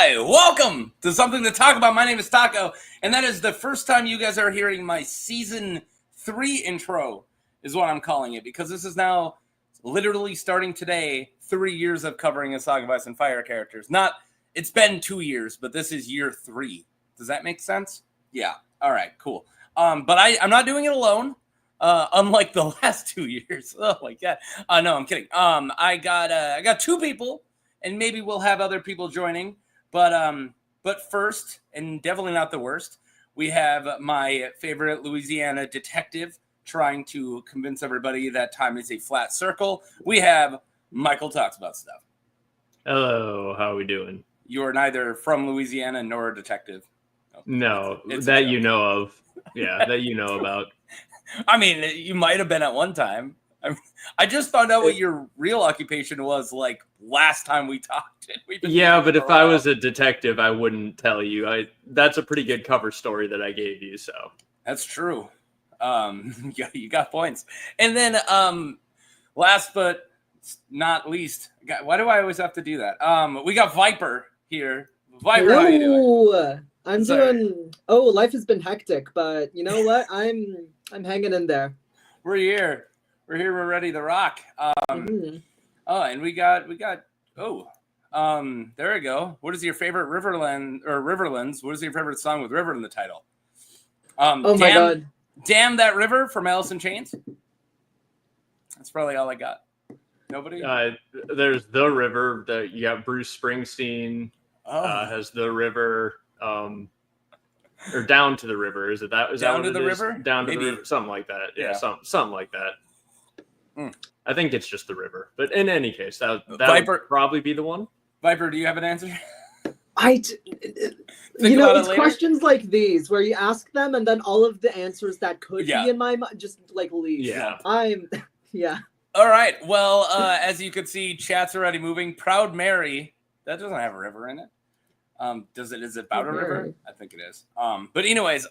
Hi, welcome to Something to Talk About. My name is Taco, and that is the first time you guys are hearing my Season 3 intro, is what I'm calling it, because this is now literally starting today, 3 years of covering A Song of Ice and Fire characters. It's been 2 years, but this is year 3. Does that make sense? Yeah. All right, cool. But I'm not doing it alone, unlike the last 2 years. Oh my God. No, I'm kidding. I got 2 people, and maybe we'll have other people joining. But first, and definitely not the worst, we have my favorite Louisiana detective trying to convince everybody that time is a flat circle. We have Michael Talks About Stuff. Hello, how are we doing? You're neither from Louisiana nor a detective. No, that you know of. Yeah, that you know about. I mean, you might have been at one time. I just found out what your real occupation was like last time we talked. Yeah, but if I was a detective, I wouldn't tell you. That's a pretty good cover story that I gave you. So that's true. You got points. And then last but not least, why do I always have to do that? We got Viper here. Viper, hello. How you doing? I'm doing. Oh, life has been hectic, but you know what? I'm hanging in there. We're here. We're ready to rock. Oh, and we got. There we go. What is your favorite Riverlands? What is your favorite song with river in the title? Oh my God. Damn That River from Alice in Chains. That's probably all I got. Nobody? There's The River. You got Bruce Springsteen has The River. Or Down to the River. Is it that? Is Down that to the River? Down to the River. Something like that. Yeah. Something like that. I think it's just The River. But in any case, that would probably be the one. Viper, do you have an answer? It's questions like these where you ask them and then all of the answers that could be in my mind just like leave. Yeah. All right. Well, as you can see, chat's already moving. Proud Mary. That doesn't have a river in it. Is it about a river? I think it is. But anyways,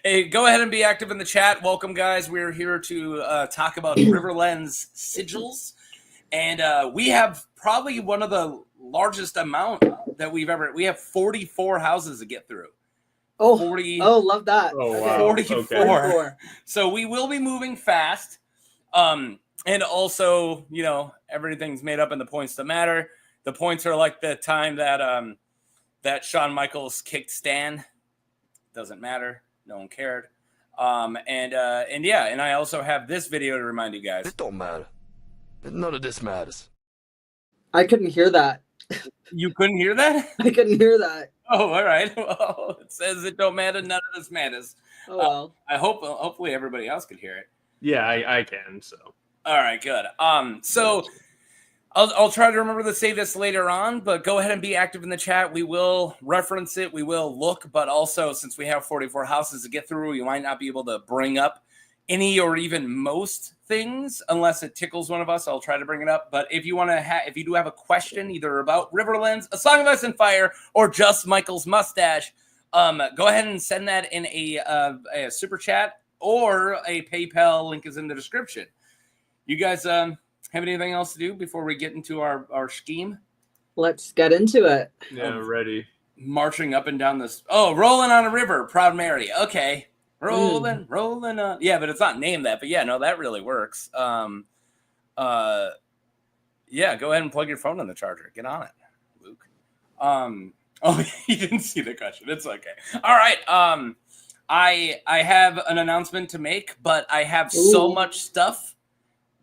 hey, go ahead and be active in the chat. Welcome, guys. We're here to talk about Riverlands sigils. And we have probably one of the largest amount that we have 44 houses to get through. Oh, love that. Oh, wow. 44. Okay. So we will be moving fast. And also, everything's made up in the points that matter. The points are like the time that Shawn Michaels kicked Stan. Doesn't matter. No one cared. And I also have this video to remind you guys. It don't matter. None of this matters. I couldn't hear that. You couldn't hear that? I couldn't hear that. Oh, all right. Well, it says it don't matter. None of this matters. Oh, well. I hopefully everybody else could hear it. Yeah, I can. So. All right, good. So I'll try to remember to say this later on, but go ahead and be active in the chat. We will reference it. We will look, but also since we have 44 houses to get through, we might not be able to bring up any or even most things unless it tickles one of us. I'll try to bring it up. But if you if you do have a question either about Riverlands, A Song of Ice and Fire, or just Michael's mustache, go ahead and send that in a super chat or a PayPal link is in the description. You guys have anything else to do before we get into our scheme? Let's get into it. Yeah, ready. Marching up and down this. Oh, rolling on a river, Proud Mary. Okay. Rolling on. Yeah, but it's not named that. But yeah, no, that really works. Yeah, go ahead and plug your phone in the charger. Get on it, Luke. Oh, you didn't see the question. It's okay. All right. I have an announcement to make, but I have so much stuff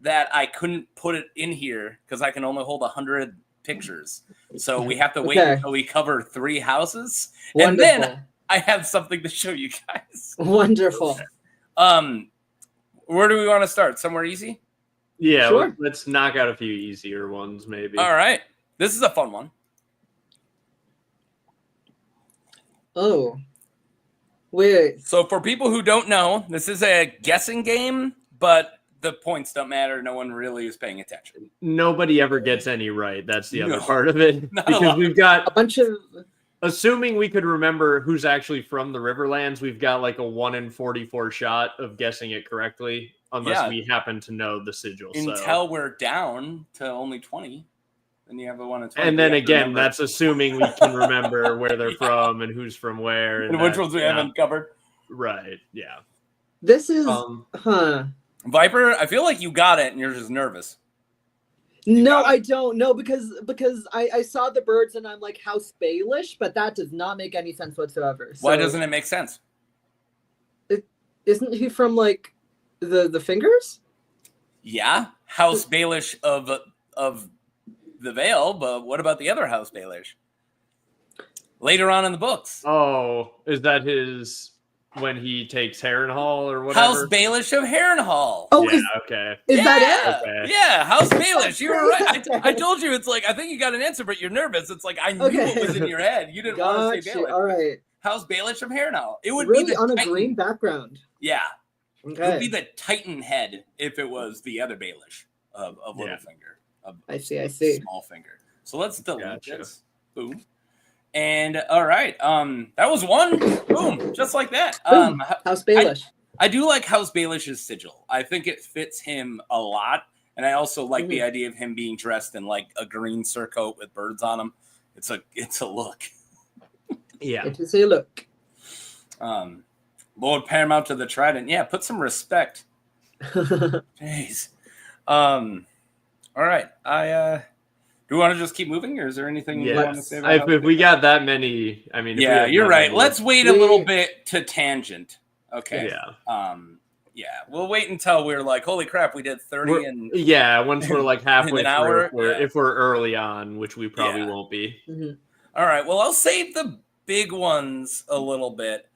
that I couldn't put it in here because I can only hold 100 pictures. So we have to wait until we cover 3 houses. Wonderful. And then I have something to show you guys. Wonderful. Where do we want to start? Somewhere easy? Yeah, sure. Let's knock out a few easier ones, maybe. All right. This is a fun one. Oh. Wait. So for people who don't know, this is a guessing game, but the points don't matter. No one really is paying attention. Nobody ever gets any right. That's the other part of it. Because we've got a bunch of... Assuming we could remember who's actually from the Riverlands, we've got like a 1 in 44 shot of guessing it correctly, unless we happen to know the sigil. Until we're down to only 20. then you have a 1 in 20. And then again, that's assuming we can remember where they're from and who's from where. And which ones we haven't covered. Right, yeah. This is, Viper, I feel like you got it and you're just nervous. No, I don't. No, because I saw the birds and I'm like House Balish, but that does not make any sense whatsoever. So, why doesn't it make sense? Isn't he from like the fingers? Yeah, House Balish of the Vale, but what about the other House Balish? Later on in the books. Oh, is that his when he takes Harrenhal or whatever? House Balish of Harrenhal. Oh, yeah, okay. Is that it? Okay. Yeah, House Balish. You were right. I told you it's like I think you got an answer, but you're nervous. It's like I knew it was in your head. You didn't want to say Balish. All right. House Balish of Harrenhal. It would really be the on Titan. A green background. Yeah. Okay. It would be the Titan head if it was the other Baelish of Littlefinger. I see. Small finger. So let's delete this. Boom. And all right. That was one. Boom. Just like that. House Baelish. I do like House Baelish's sigil. I think it fits him a lot. And I also like the idea of him being dressed in like a green surcoat with birds on him. It's a look. Yeah. It is a look. Lord Paramount to the Trident. Yeah, put some respect. Jeez. All right. Do we want to just keep moving, or is there anything you want to say about if we got that many, I mean, yeah, you're right. Let's wait a little bit to tangent. Okay. Yeah. Yeah, we'll wait until we're like, holy crap, we did 30 and once we're like halfway an hour, through, if we're early on, which we probably won't be. Mm-hmm. All right. Well, I'll save the big ones a little bit.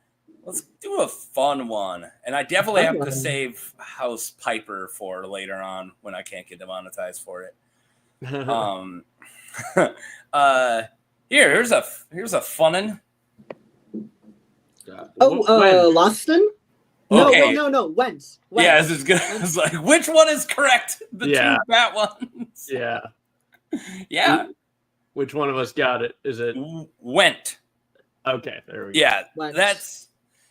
Let's do a fun one. And I definitely have to save House Piper for later on when I can't get demonetized for it. Here's a funnin'. Lothston? No, Okay. no. Whent. Yeah, this is good. It's like, which one is correct? The two fat ones. Yeah. Yeah. Which one of us got it? Is it Whent? Okay, there we go. Whent.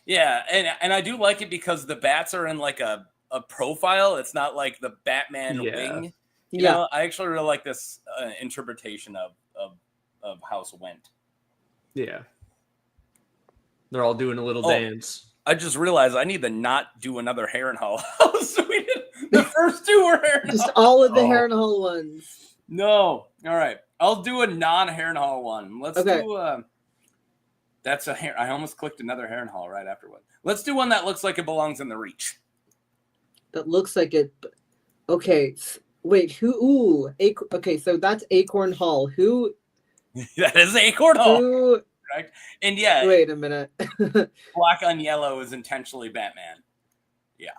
And I do like it because the bats are in like a profile. It's not like the Batman wing. You know, I actually really like this interpretation of House Whent. Yeah. They're all doing a little dance. I just realized I need to not do another Harrenhal house. The first two were Harrenhal. Just all of the Harrenhal ones. No. All right. I'll do a non-Harrenhal one. Let's do that's a hair. I almost clicked another Harrenhal right after one. Let's do one that looks like it belongs in the Reach. That looks like it. Okay. Wait, who? Ooh. Okay, so that's Acorn Hall. Who? That is Acorn Hall. Who? Correct. And yeah. Wait a minute. Black on yellow is intentionally Batman. Yeah.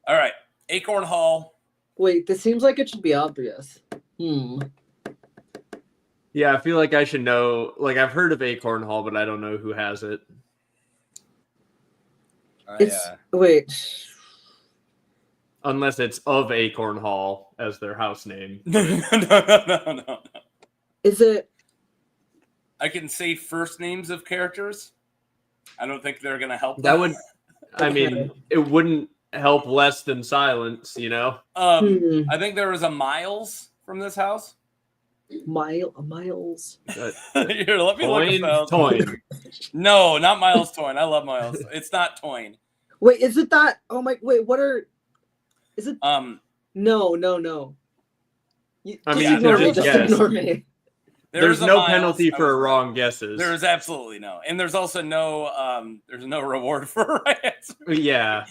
All right. Acorn Hall. Wait, this seems like it should be obvious. Yeah, I feel like I should know. Like, I've heard of Acorn Hall, but I don't know who has it. Wait. Unless it's of Acorn Hall as their house name. No. Is it? I can say first names of characters. I don't think they're gonna help. That would. I mean, it wouldn't help less than silence, you know. I think there was a Miles from this house. Miles. Here, let me look at Toyn. No, not Miles Toyn. I love Miles. It's not Toyn. Wait, is it that? Oh my! Wait, what are? Is it? No. Just ignore me. There's no penalty for wrong guesses. There is absolutely no, and there's also no there's no reward for a right answer. Yeah.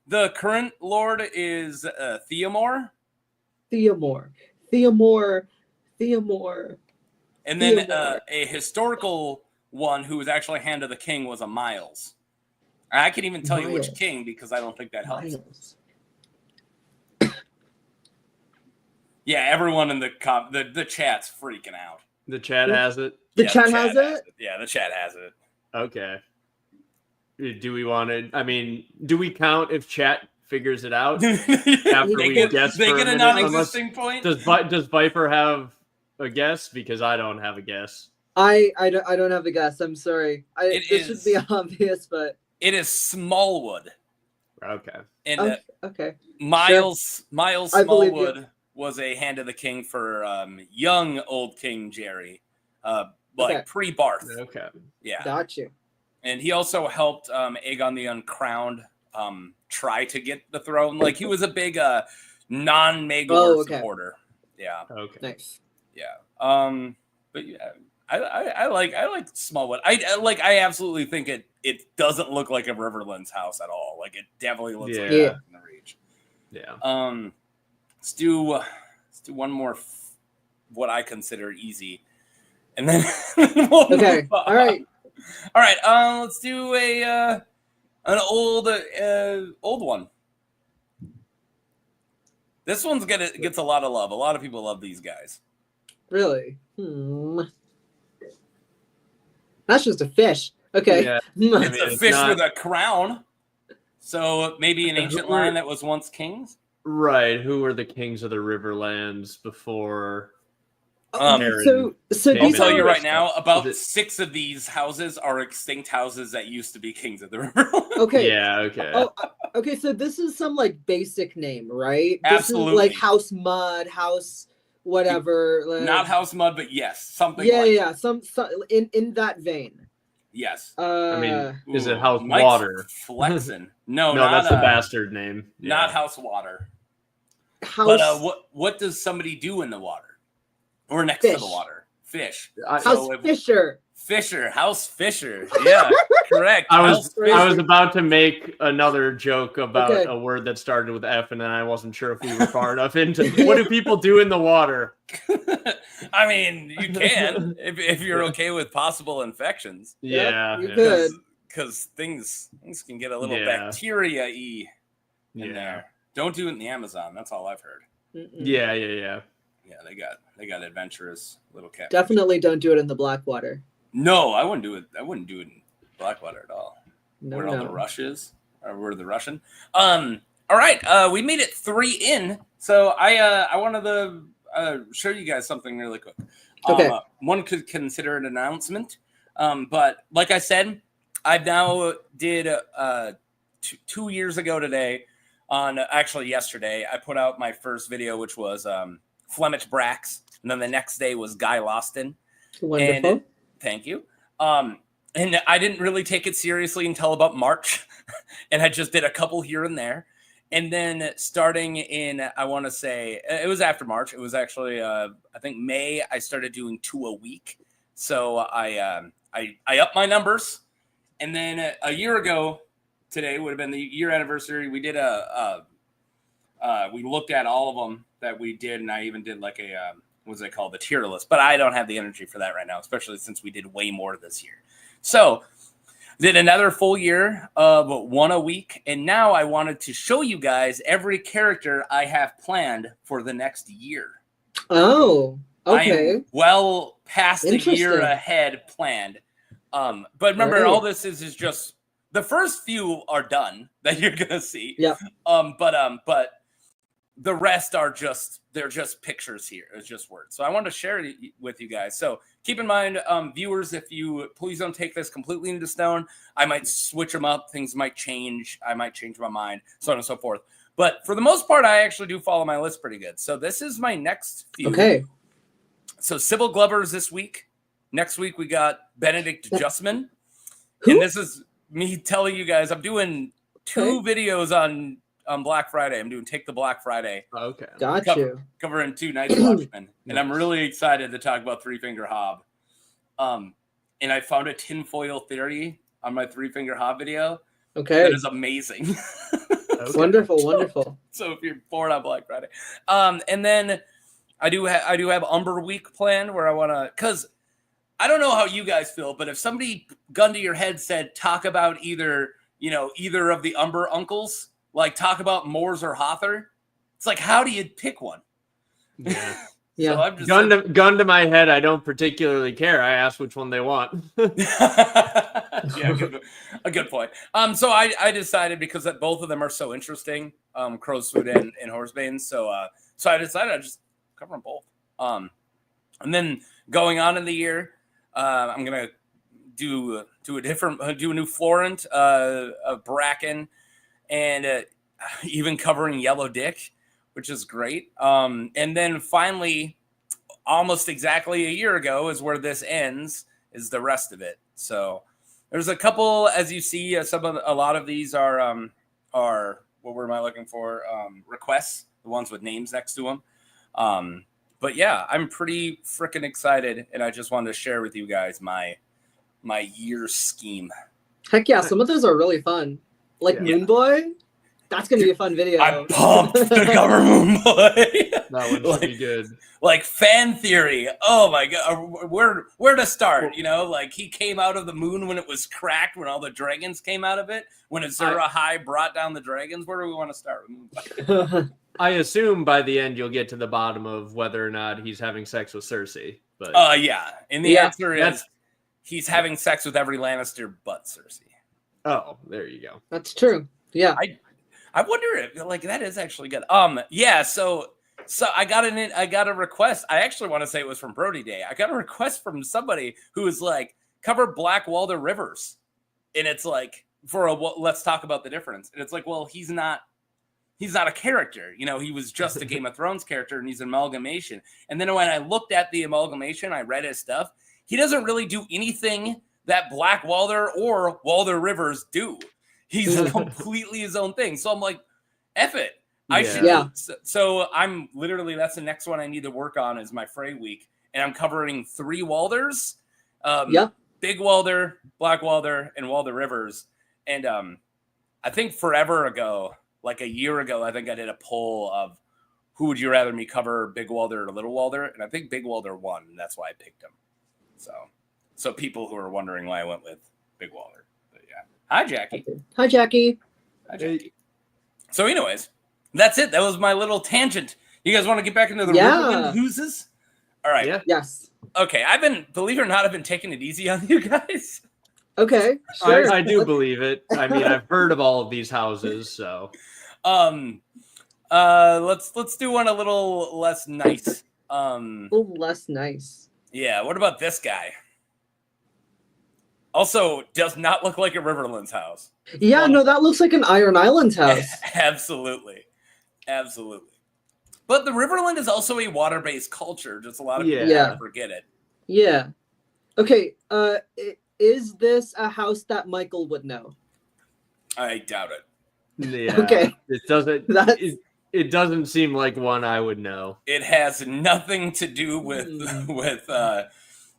The current Lord is Theomore. And then a historical one who was actually Hand of the King was a Miles. I can even tell you which king because I don't think that helps. Miles. Yeah, everyone in the chat's freaking out. The chat has it? The chat has it? Yeah, the chat has it. Okay. Do we want to... I mean, do we count if chat figures it out after we guess they for get a a minute? non-existing point? Does Viper have a guess? Because I don't have a guess. I don't have a guess. I'm sorry. This should be obvious, but... It is Smallwood. Okay. And okay. Miles I believe you. Smallwood was a hand of the king for young old King Jerry, pre-Barth. Okay. Yeah. Got you. And he also helped Aegon the Uncrowned try to get the throne. Like, he was a big non-Maegor supporter. Yeah. Okay. Nice. Yeah. But yeah, I like Smallwood. I absolutely think it doesn't look like a Riverlands house at all. Like, it definitely looks like in the Reach. Yeah. Let's do one more what I consider easy, and then Okay. All right. Let's do an old one. This one's gets a lot of love. A lot of people love these guys. Really? That's just a fish. Okay. Yeah. It's a fish with a crown. So maybe an ancient line that was once kings. Right. Who were the kings of the Riverlands before? So I'll tell you right now, about 6 of these houses are extinct houses that used to be kings of the Riverlands. Okay. Yeah. Okay. Oh, okay. So this is some like basic name, right? Absolutely. This is like House Mud, House whatever. Not House Mud, but yes, something. Yeah, like yeah. Some in that vein. Yes. I mean, is it House Mike's Water? Flexing. No, that's the bastard name. Not House Water. House. But what does somebody do in the water or next to the water? Fish. House Fisher. Fisher. House Fisher. Yeah, correct. I was about to make another joke about a word that started with F, and then I wasn't sure if we were far enough into what do people do in the water. I mean, you can if you're okay with possible infections. Yeah, you could. Because things can get a little bacteria-y in there. Don't do it in the Amazon. That's all I've heard. Yeah. Yeah, they got adventurous little cats. Definitely don't do it in the Blackwater. No, I wouldn't do it. I wouldn't do it in Blackwater at all. No, where all the rush is, or where the Russian. All right. We made it 3 in. So I wanted to show you guys something really quick. Okay. One could consider an announcement. But like I said, I've now did 2 years ago today. Actually yesterday, I put out my first video, which was Flemish Brax, and then the next day was Guy Lothston. Wonderful. And, thank you. And I didn't really take it seriously until about March, and I just did a couple here and there. And then starting in, I want to say, it was after March. It was actually, I think May, I started doing 2 a week. So I upped my numbers. And then a year ago, today would have been the year anniversary. We did we looked at all of them that we did, and I even did like a, what's it called, the tier list. But I don't have the energy for that right now, especially since we did way more this year. So did another full year of 1 a week, and now I wanted to show you guys every character I have planned for the next year. Oh, okay. I am well past a year ahead planned. But remember, all this is just the first few are done that you're gonna see. Yeah. But the rest are just pictures here. It's just words. So I want to share it with you guys. So keep in mind, viewers, if you please don't take this completely into stone. I might switch them up. Things might change. I might change my mind, so on and so forth. But for the most part, I actually do follow my list pretty good. So this is my next few. Okay. So Sybil Glover's this week. Next week we got Benedict Justman. Who? And this is me telling you guys, I'm doing 2 videos on Black Friday. I'm doing Take the Black Friday. Okay. Got you. Covering 2 Night Watchmen. And I'm really excited to talk about Three Finger Hob. And I found a tinfoil theory on my Three Finger Hob video. Okay. That is amazing. Okay. Wonderful. So if you're bored on Black Friday. And then I do have Umber Week planned where I want to, because I don't know how you guys feel, but if somebody gun to your head said, talk about either of the Umber uncles, like talk about Moors or Hother, it's like, how do you pick one? Yeah. Yeah. So I'm just gun to my head, I don't particularly care. I ask which one they want. Yeah, a good point. So I decided, because that both of them are so interesting, Crow's Food and Horsebane. So I decided I'd just cover them both. And then going on in the year, I'm gonna do a new Florent, a Bracken, and even covering Yellow Dick. which is great. And then finally, almost exactly a year ago is where this ends, is the rest of it. So there's a couple, as you see, a lot of these are what were am I looking for? Requests, the ones with names next to them. But yeah, I'm pretty freaking excited, and I just wanted to share with you guys my year scheme. Heck yeah, some of those are really fun. Like Moon Boy, that's gonna be a fun video. I'm pumped to cover Moon Boy. That one should be good. Like fan theory. Oh my god, where to start? You know, like he came out of the moon when it was cracked, when all the dragons came out of it, when Azura High brought down the dragons. Where do we want to start with Moon Boy? I assume by the end you'll get to the bottom of whether or not he's having sex with Cersei. But yeah, and the answer is he's having sex with every Lannister but Cersei. Oh, there you go. That's true. Yeah. I wonder if like that is actually good. Yeah, so I got a request. I actually want to say it was from Brody Day. I got a request from somebody who was like, cover Black Walder Rivers. And it's like, let's talk about the difference. And it's like, well, he's not a character. You know, he was just a Game of Thrones character, and he's an amalgamation. And then when I looked at the amalgamation, I read his stuff. He doesn't really do anything that Black Walder or Walder Rivers do. He's completely his own thing. So I'm like, F it. So I'm literally, that's the next one I need to work on is my Frey week. And I'm covering 3 Walders. Big Walder, Black Walder, and Walder Rivers. And I think forever ago, like a year ago, I think I did a poll of who would you rather me cover, Big Walder or Little Walder? And I think Big Walder won, and that's why I picked him. So people who are wondering why I went with Big Walder. But yeah. Hi, Jackie. Hi, Jackie. Hi, Jackie. So anyways, that's it. That was my little tangent. You guys want to get back into the Riverland hooses? All right. Yeah. Yes. Okay. Believe it or not, I've been taking it easy on you guys. Okay. Sure. I do believe it. I mean, I've heard of all of these houses, so. Let's do one a little less nice. A little less nice. Yeah. What about this guy? Also, does not look like a Riverlands house. Yeah, no, that looks like an Iron Islands house. Absolutely. But the Riverland is also a water-based culture. Just a lot of people forget it. Yeah. Okay. Is this a house that Michael would know? I doubt it. Yeah. Okay. It doesn't seem like one I would know. It has nothing to do with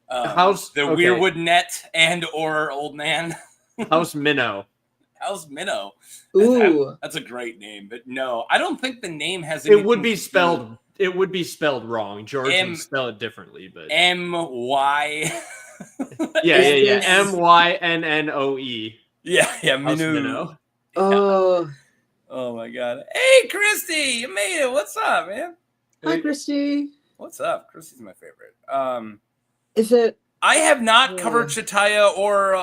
House the Weirwood Net and or Old Man. House Minnow. House Minnow. Ooh, that's a great name, but no, I don't think the name has. It would be spelled. It would be spelled wrong. George would spell it differently, but M-Y. Yeah. M-Y-N-N-O-E. Yeah. Minnow. Oh my God! Hey, Christy, you made it. What's up, man? Hi, Christy. What's up? Christy's my favorite. Is it? I have not covered Chitaya or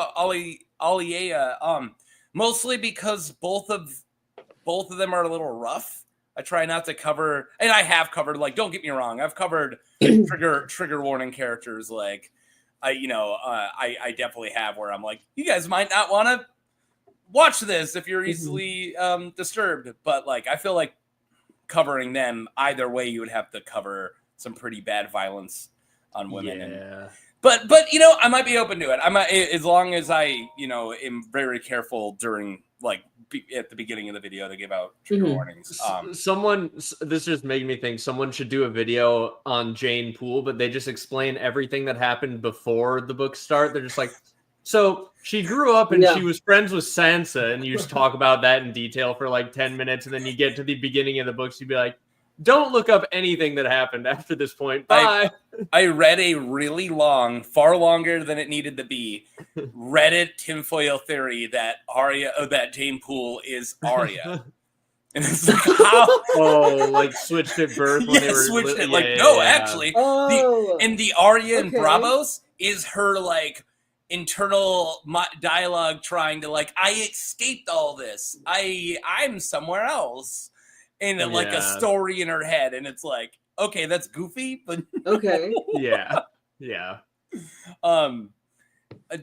Aliea, mostly because both of them are a little rough. I try not to cover, and I have covered. Like, don't get me wrong, I've covered trigger warning characters. Like, I definitely have where I'm like, you guys might not want to watch this if you're easily disturbed. But like, I feel like covering them either way, you would have to cover some pretty bad violence on women. Yeah. But I might be open to it. I might, as long as I am very careful during at the beginning of the video to give out trigger warnings. This just made me think someone should do a video on Jane Poole, but they just explain everything that happened before the books start. They're just like, so she grew up and she was friends with Sansa, and you just talk about that in detail for like 10 minutes, and then you get to the beginning of the books, you'd be like, don't look up anything that happened after this point. Bye. I read a really long, far longer than it needed to be, Reddit tinfoil theory that that Jane Poole is Arya. And it's like, how? Oh, like switched at birth when they were switched it. Actually. The Arya and Bravos is her like internal dialogue trying to like, I escaped all this. I'm somewhere else. In like a story in her head, and it's like, okay, that's goofy, but okay. Yeah. Did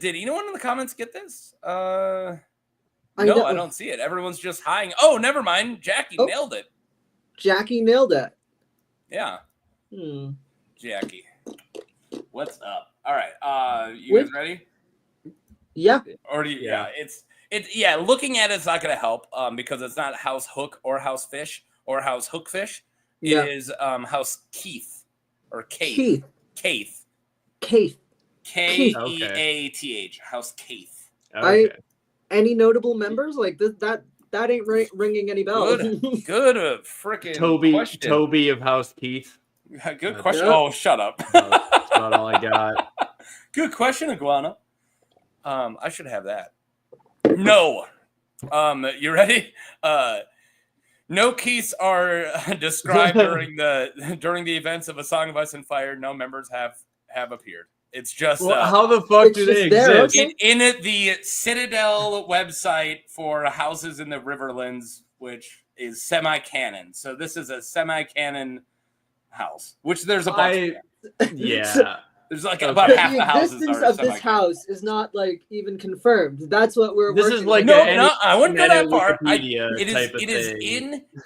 anyone in the comments get this? No, I don't see it. Everyone's just hiding. Oh, never mind. Jackie nailed it. Jackie nailed it. Yeah, Hmm. Jackie. What's up? All right. You guys ready? Yeah. Or do you, Yeah. yeah. Looking at it's not going to help because it's not House Hook or House Fish or House Hookfish. It Yeah. is House Keith or Keith. Keith. Keith. Keith. Keath. House Keith. Okay. Any notable members like this? That ain't ringing any bells. Good freaking question. Toby of House Keith. Good question. Yeah. Oh, shut up. That's about all I got. Good question, Iguana. I should have that. No. You ready? No Keiths are described during the events of A Song of Ice and Fire. No members have appeared. It's just how the fuck do they there, exist? okay? in the Citadel website for houses in the Riverlands, which is semi-canon. So this is a semi-canon house, which there's a bunch of. Yeah. There's like about half the The houses existence are of this semi-canon. house is not like even confirmed. That's what we're. This working is like with. No, I wouldn't go that far. Wikipedia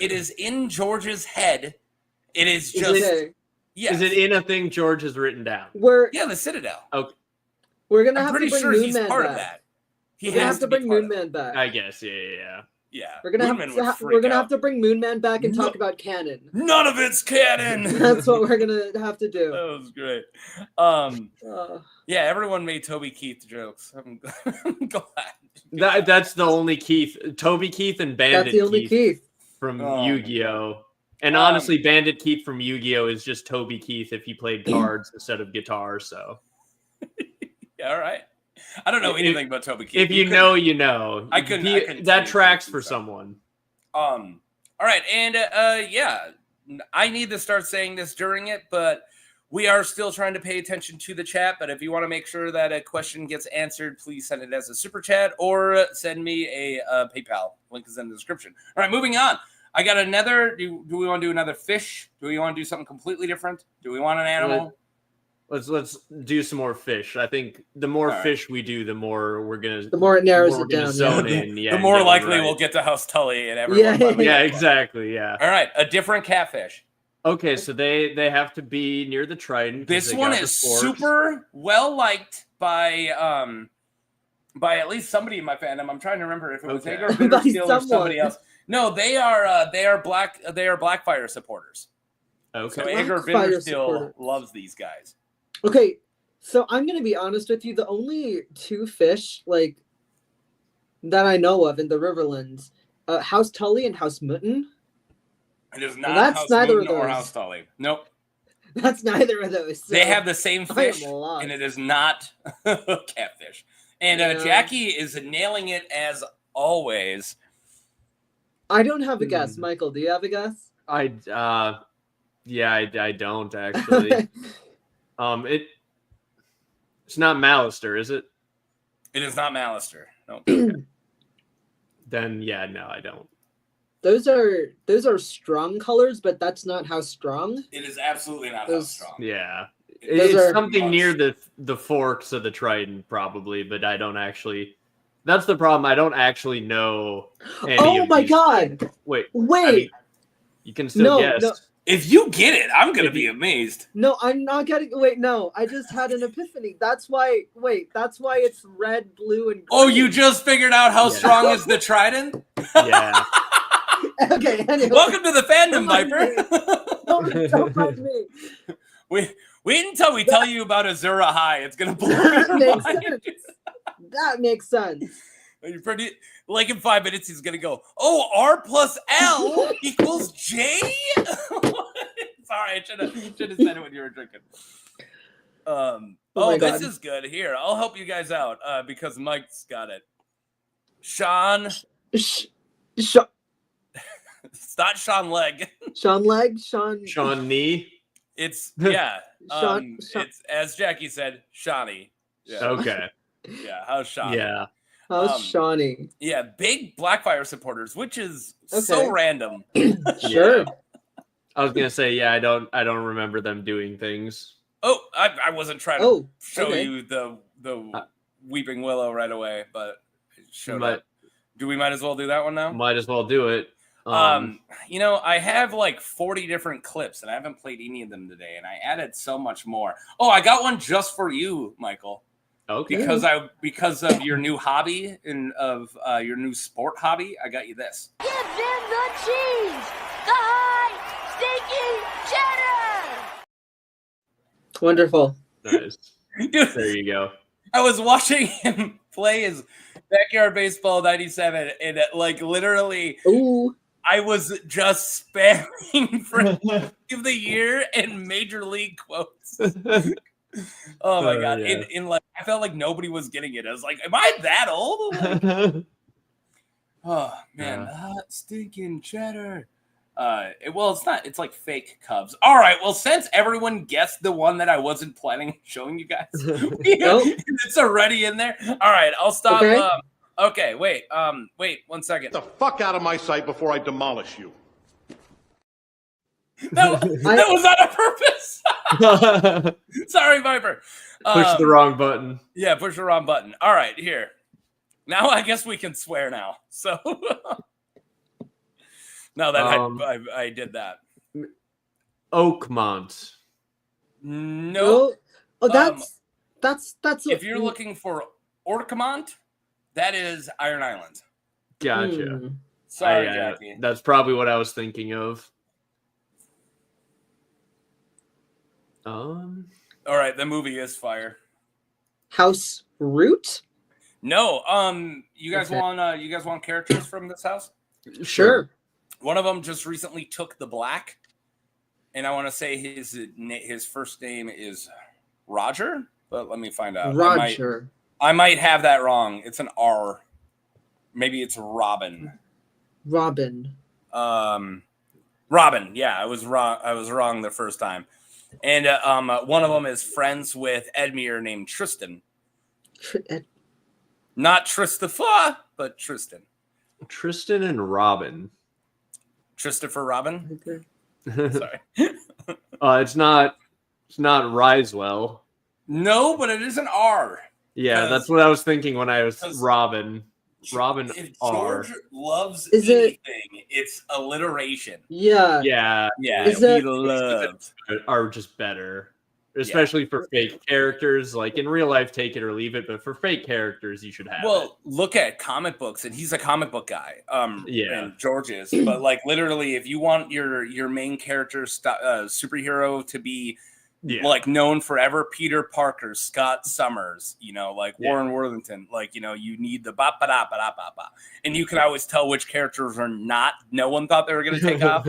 It is in George's head. It is just Okay. yes. Is it in a thing George has written down? the Citadel. We're gonna I'm have pretty to bring sure Moon he's Man part back. of that. He We're gonna has have to be bring part Moon of it. Man back. I guess, yeah. Yeah, We're gonna Moon Man would have freak out. to bring Moon Man back and No. talk about canon. None of it's canon. That's what we're gonna have to do. That was great. Yeah, everyone made Toby Keith jokes. I'm glad. That's the only Keith. Toby Keith and Bandit That's the only Keith. from Oh, Yu-Gi-Oh! And honestly, Bandit Keith from Yu-Gi-Oh! Is just Toby Keith if he played cards instead of guitar, so. Yeah, all right. I don't know anything about Toby Keith. If you know, you know. I couldn't tell That you tracks Toby for Keith. someone. All right, and yeah, I need to start saying this during it, but we are still trying to pay attention to the chat. But if you want to make sure that a question gets answered, please send it as a super chat or send me a PayPal. Link is in the description. All right, moving on. I got another. Do we want to do another fish? Do we want to do something completely different? Do we want an animal? Let's do some more fish. I think the more All right. fish we do, the more we're gonna. The more it narrows we're it gonna down. zone Yeah. in. Yeah, The and more get one likely right. we'll get to House Tully and everyone. Yeah. finally Yeah, gets one. exactly. Yeah. All right, a different catfish. Okay, so they have to be near the trident. 'cause This they one got the is forks. super well liked by at least somebody in my fandom. I'm trying to remember if it was Okay. Hagar By Bittersteel or someone. somebody else. No, they are Blackfire supporters. Okay. So Hagar Blackfire Bittersteel supporters. loves these guys. Okay, so I'm gonna be honest with you. The only two fish like that I know of in the Riverlands, House Tully and House Mooton. It is not that's House neither Mooton of or those. House Tully. Nope. That's neither of those. So They have the same I am fish, lost. and it is not catfish. And Yeah. Jackie is nailing it as always. I don't have a guess. Michael, do you have a guess? I don't actually. It's not Mallistar, is it? It is not Mallistar. No. Then yeah, no, I don't. Those are strong colors, but that's not how strong. It is absolutely not Those- House Strong. Yeah, Those it's are- something near the forks of the trident, probably, but I don't actually. That's the problem. I don't actually know. Any Oh of my these. god! Wait, Wait, I mean, you can still No, guess. no. If you get it, I'm gonna be amazed. no, I'm not getting. Wait, no, I just had an epiphany. That's why. Wait, that's why it's red, blue, and. Oh, green. you just figured out how Yeah. strong is the trident? Yeah, Okay. Anyway, Welcome to the fandom, Don't mind Viper. don't mind me. Wait until we tell you about Azura High. It's gonna blow That your makes mind. sense. That makes sense. You're pretty like in 5 minutes he's gonna go, oh, R plus L equals J? Sorry, I should have said it when you were drinking. my This God. is good. Here, I'll help you guys out because Mike's got it. Sean, Sh- Sh- it's not Sean Leg. Sean Leg, Sean. Sean Nee. It's Sean. Sean- It's as Jackie said, Shawnee. Yeah, Okay. yeah. How's Shawnee? Yeah. How's Shawnee? Yeah, big Blackfire supporters, which is Okay. so random. Sure. I was gonna say, yeah, I don't remember them doing things. Oh, I wasn't trying to Oh, show okay. you the Weeping Willow right away, but it showed But up. Do we might as well do that one now? might as well do it. You know, I have like 40 different clips, and I haven't played any of them today, and I added so much more. Oh, I got one just for you, Michael. Okay. Because of your new hobby and of your new sport hobby, I got you this. Give them the cheese, the high stinky cheddar. Wonderful. Nice. Dude, There you go. I was watching him play his Backyard Baseball 97, and like literally, Ooh. I was just spamming for of the year and Major League quotes. Oh my god! Yeah. In like, I felt like nobody was getting it. I was like, "Am I that old?" Like, oh man, stinking cheddar. Well, it's not. It's like fake Cubs. All right. Well, since everyone guessed the one that I wasn't planning on showing you guys, it's already in there. All right, I'll stop. Okay. Okay. Wait. Wait 1 second. Get the fuck out of my sight before I demolish you. That was on purpose. Sorry, Viper. Push the wrong button. Yeah, push the wrong button. All right, here. Now I guess we can swear now. So now that I did that. Oakmont. No. Oh, that's. If you're looking for Orcamont, that is Iron Island. Gotcha. Sorry, Jackie. That's probably what I was thinking of. All right, the movie is fire. House Root? No, you guys want characters from this house? Sure. One of them just recently took the black, and I want to say his first name is Roger, but let me find out. Roger. I might have that wrong. It's an R. Maybe it's Robin. Robin. Robin. Yeah, I was wrong. I was wrong the first time. And one of them is friends with Edmure named Tristan. Not Tristafa, but Tristan. Tristan and Robin. Christopher Robin. Okay. Sorry. It's not Risewell. No, but it is an R. Yeah, that's what I was thinking when I was Robin. Robin If R. George loves Is anything, it's alliteration. Yeah. Yeah, Yeah, Is he it- loves. are just better. Especially for fake characters. Like in real life, take it or leave it. But for fake characters, you should have it. Well, look at comic books, and he's a comic book guy. Yeah. And George is. But like literally, if you want your main character superhero to be like known forever, Peter Parker, Scott Summers, like Warren Worthington, like you need the ba ba da ba da ba ba, and you can always tell which characters are not. No one thought they were going to take off.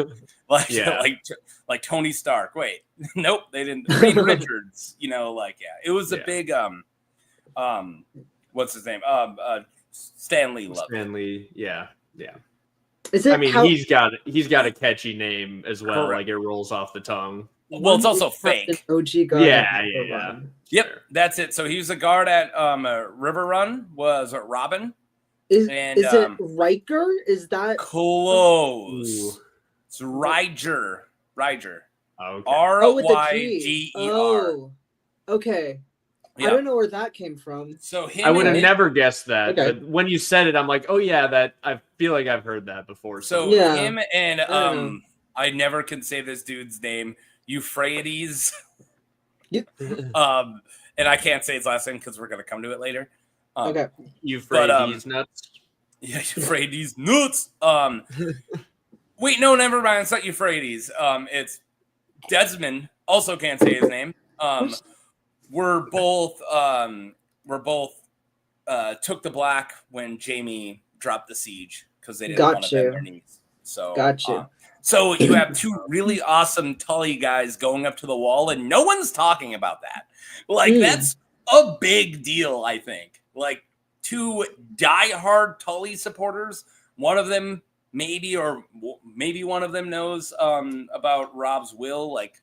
Like Tony Stark. Wait, nope, they didn't. Reed Richards. It was a big what's his name? Stan Lee. Stanley, yeah. Is it? I mean, he's got a catchy name as well. Correct. Like it rolls off the tongue. Well, it's also fake. OG guard. Yeah. Yep, that's it. So he was a guard at Riverrun. Was Robin? Is And, it Riker? Is that Close. Ooh. It's Ryger. Okay. with the RYGER. G? Oh, okay. Yeah. I don't know where that came from. So him I would have and- never guessed that. Okay. But when you said it, I'm like, oh yeah, that I feel like I've heard that before. So Yeah. him and know. I never can say this dude's name. Euphrates. Yep. And I can't say his last name because we're gonna come to it later. Okay. Euphrates nuts. Yeah, Euphrates nuts. Wait, no, never mind. It's not Euphrates. It's Desmond. Also can't say his name. We're both took the black when Jamie dropped the siege because they didn't want to bend their knees. So Gotcha. So you have two really awesome Tully guys going up to the wall, and no one's talking about that. Like that's a big deal, I think. Like two diehard Tully supporters. One of them maybe one of them knows about Rob's will. Like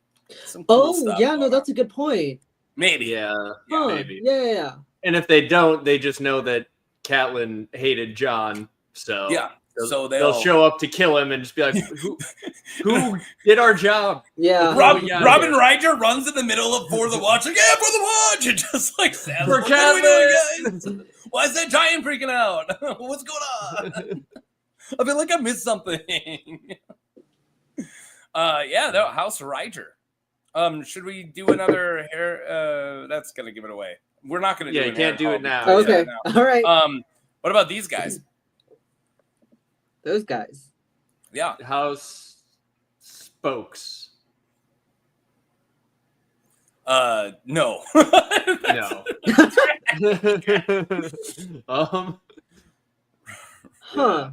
some cool stuff. Yeah, no, that's a good point. Maybe. Yeah, Huh. maybe. Yeah. And if they don't, they just know that Catelyn hated John. So Yeah. So they'll show up to kill him and just be like, who did our job? Yeah. Robin Ryder runs in the middle of For the Watch, like, yeah, For the Watch, and just like, Sam, For what are we doing, guys? Why is that giant freaking out? What's going on? I feel like I missed something. Yeah, no, House Rider. Should we do another hair? That's gonna give it away. We're not gonna do it. You can't do it now. Okay, all right. What about these guys? Those guys. Yeah, House Spokes. no. No. Huh.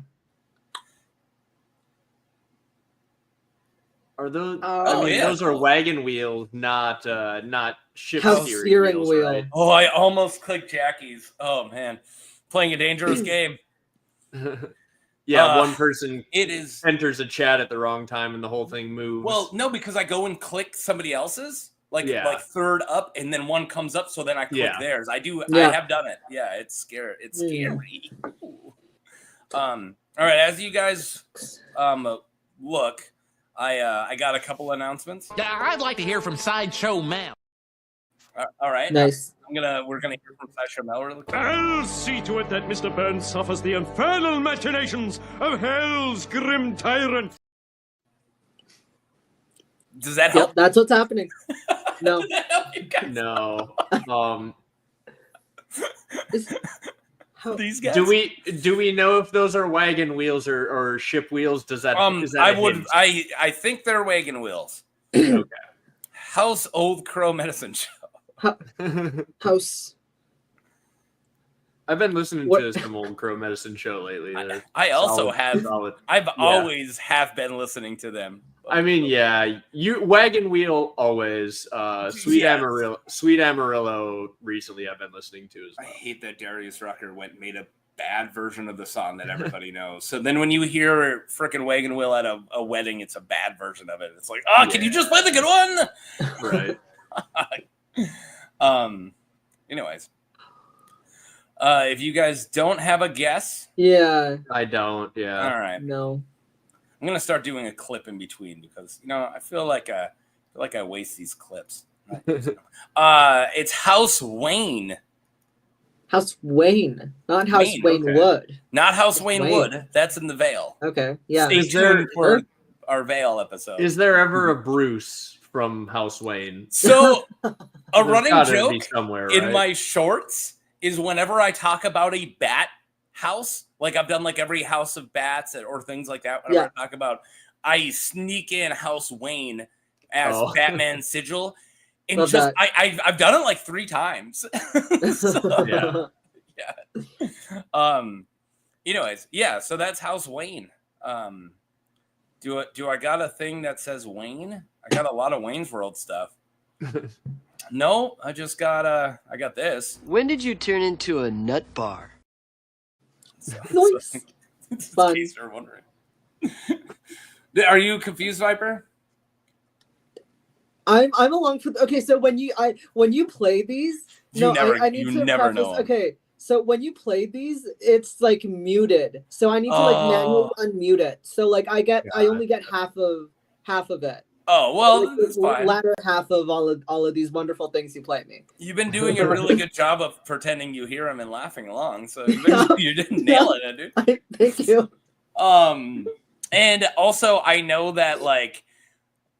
Are those? Oh, I mean, yeah. those are wagon wheels, not ship House steering wheels, wheel. right? Oh, I almost clicked Jackie's. Oh man, playing a dangerous game. Yeah, one person It is. enters a chat at the wrong time and the whole thing moves. Well, no, because I go and click somebody else's, like third up, and then one comes up, so then I click theirs. I do. Yeah. I have done it. Yeah, it's scary. It's scary. Ooh. All right, as you guys look, I got a couple announcements. I'd like to hear from Sideshow Mel. All right, Nice. we're gonna hear from Sideshow Mel really quick. I'll see to it that Mr. Burns suffers the infernal machinations of hell's grim tyrant. Does that help? Yep, that's what's happening. No. Does that help you guys? no. These guys. Do we know if those are wagon wheels or ship wheels? Does that? Is that a hint? I think they're wagon wheels. Okay. House Old Crow Medicine Show. House. I've been listening to some Old Crow Medicine Show lately. I also Solid- have. solid. Always have been listening to them. I mean, yeah, you wagon wheel always. Sweet Amarillo. Recently, I've been listening to as I well. hate that Darius Rucker made a bad version of the song that everybody knows. So then when you hear frickin' wagon wheel at a wedding, it's a bad version of it. It's like, can you just play the good one? Right. Anyways, if you guys don't have a guess, Yeah. I don't. Yeah. all right, No. I'm gonna start doing a clip in between because I feel like I waste these clips. It's House Wayne. House Wayne, not House Wayne okay. Wood. Not House Wayne Wayne. Wood. That's in the Vale. Okay. Yeah. Stay Is there- tuned for our Vale episode. Is there ever a Bruce from House Wayne? So a There's running gotta joke be somewhere, in right? my shorts is whenever I talk about a bat house, like I've done like every house of bats or things like that. Whenever I talk about, I sneak in House Wayne as Batman Sigil. And Love just that. I've done it like 3 times. So, anyways, so that's House Wayne. Do I got a thing that says Wayne? I got a lot of Wayne's World stuff. No, I just got I got this. When did you turn into a nut bar? Nice. In Fun. case you're wondering. Are you confused, Viper? I'm along for. Okay, so when you play these, I need to never preface. know. Okay, so when you play these, it's like muted. So I need to like manually unmute it. So like I only get half of it. Oh well, Like, that's the fine. latter half of all of these wonderful things you play me. You've been doing a really good job of pretending you hear him and laughing along. So you didn't nail it, dude. Thank you. And also I know that like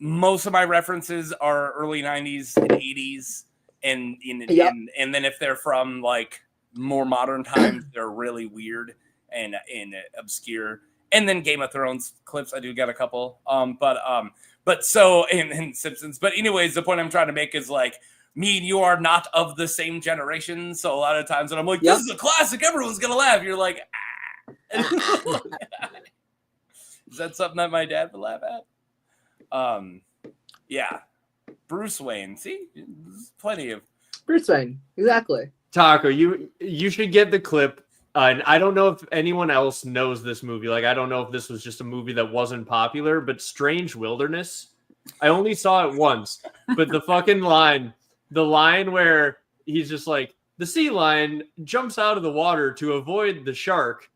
most of my references are early 90s and 80s, and then if they're from like more modern times, they're really weird and obscure. And then Game of Thrones clips, I do get a couple. But so in Simpsons. But anyways, the point I'm trying to make is like me and you are not of the same generation. So a lot of times when I'm like, this is a classic, everyone's gonna laugh. You're like, ah. Is that something that my dad would laugh at? Yeah. Bruce Wayne. See, there's plenty of Bruce Wayne. Exactly. Taco, you should get the clip. And I don't know if anyone else knows this movie. Like, I don't know if this was just a movie that wasn't popular, but Strange Wilderness. I only saw it once, but the line where he's just like, the sea lion jumps out of the water to avoid the shark.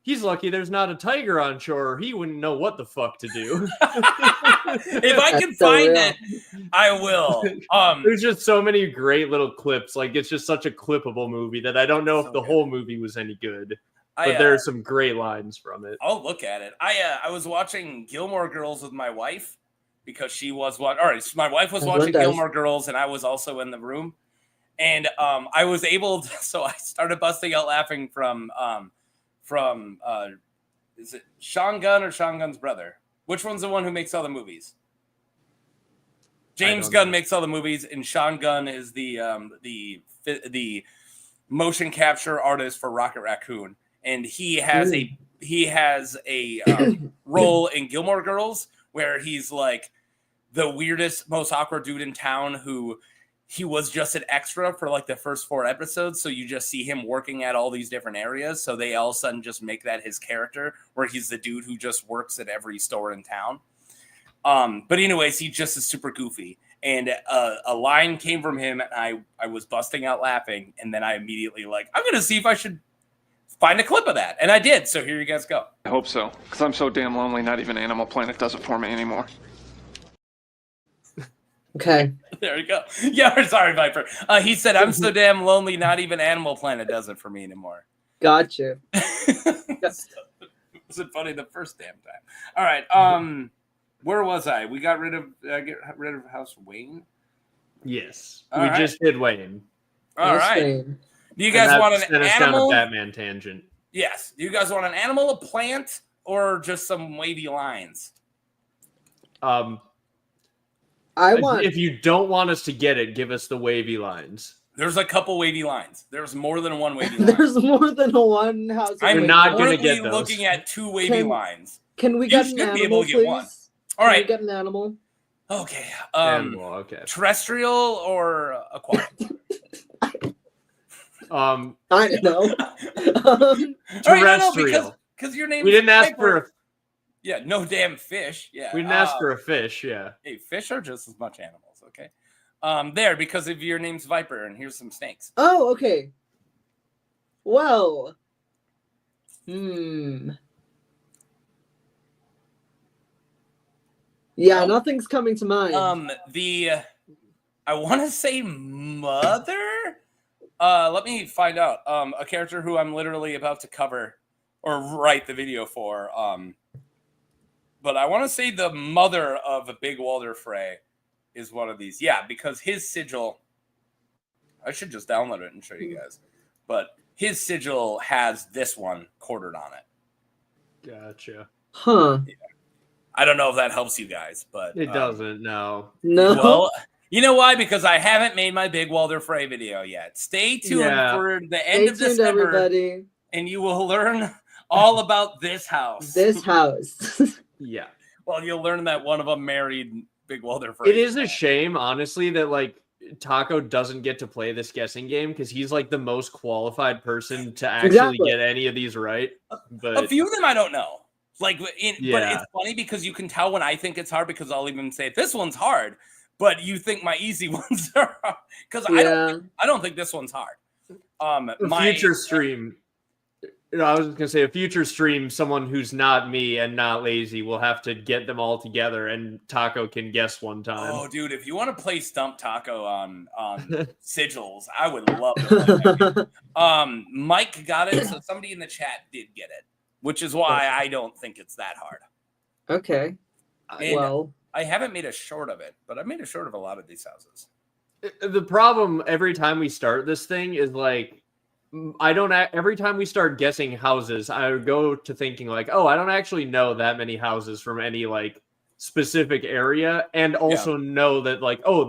He's lucky there's not a tiger on shore. He wouldn't know what the fuck to do. If I can find it, I will. There's just so many great little clips. Like, it's just such a clippable movie that I don't know if the whole movie was any good. but there are some great lines from it. I'll look at it. I was watching Gilmore Girls with my wife because she was what? All right, so my wife was watching Gilmore Girls, and I was also in the room, and I was able to, so I started busting out laughing from is it Sean Gunn or Sean Gunn's brother? Which one's the one who makes all the movies? James Gunn makes all the movies, and Sean Gunn is the motion capture artist for Rocket Raccoon, and he has a role in Gilmore Girls where he's like the weirdest, most awkward dude in town who he was just an extra for like the first 4 episodes. So you just see him working at all these different areas. So they all of a sudden just make that his character where he's the dude who just works at every store in town. But anyways, he just is super goofy. And a line came from him and I was busting out laughing. And then I immediately I'm going to see if I should find a clip of that. And I did. So here you guys go. I hope so. Because I'm so damn lonely, not even Animal Planet does it for me anymore. Okay. There we go. Yeah, sorry, Viper. He said, I'm so damn lonely, not even Animal Planet does it for me anymore. Gotcha. Was it funny the first damn time? All right. Where was I? We got rid of House Wayne? Yes. All we right. just did Wayne. All right. Do you guys want an animal? Down a Batman tangent. Yes. Do you guys want an animal, a plant, or just some wavy lines? If you don't want us to get it, give us the wavy lines. There's a couple wavy lines. There's more than one wavy line. There's more than one house. I'm not going to get those. Looking at 2 wavy lines. Can we get an animal, be able to get please? one. All right. Can we get an animal? Okay. Animal, okay. Terrestrial or aquatic? I don't know. Terrestrial. Because your name. We didn't ask for. Yeah, no damn fish. Yeah, we didn't ask for a fish. Yeah. Hey, fish are just as much animals. Okay. There because of your name's Viper, and here's some snakes. Oh, okay. Well. Yeah, nothing's coming to mind. I want to say mother. Let me find out. A character who I'm literally about to cover or write the video for. But I want to say the mother of a Big Walder Frey is one of these. Yeah, because his sigil. I should just download it and show you guys. But his sigil has this one quartered on it. Gotcha. Huh. Yeah. I don't know if that helps you guys, but it doesn't. No. Well, you know why? Because I haven't made my Big Walder Frey video yet. Stay tuned for the end of December, everybody. And you will learn all about this house. This house. Yeah. Well, you'll learn that one of them married Big Walder Frey. It is a shame, honestly, that Taco doesn't get to play this guessing game because he's the most qualified person to actually get any of these right. But a few of them I don't know. But it's funny because you can tell when I think it's hard because I'll even say this one's hard, but you think my easy ones are hard because I don't think this one's hard. Future stream. I was gonna say a future stream. Someone who's not me and not lazy will have to get them all together, and Taco can guess one time. Oh, dude! If you want to play Stump Taco on sigils, I would love to play that. Mike got it, so somebody in the chat did get it, which is why I don't think it's that hard. Okay. And I haven't made a short of it, but I've made a short of a lot of these houses. The problem every time we start this thing is every time we start guessing houses, I go to thinking I don't actually know that many houses from any specific area, and also know that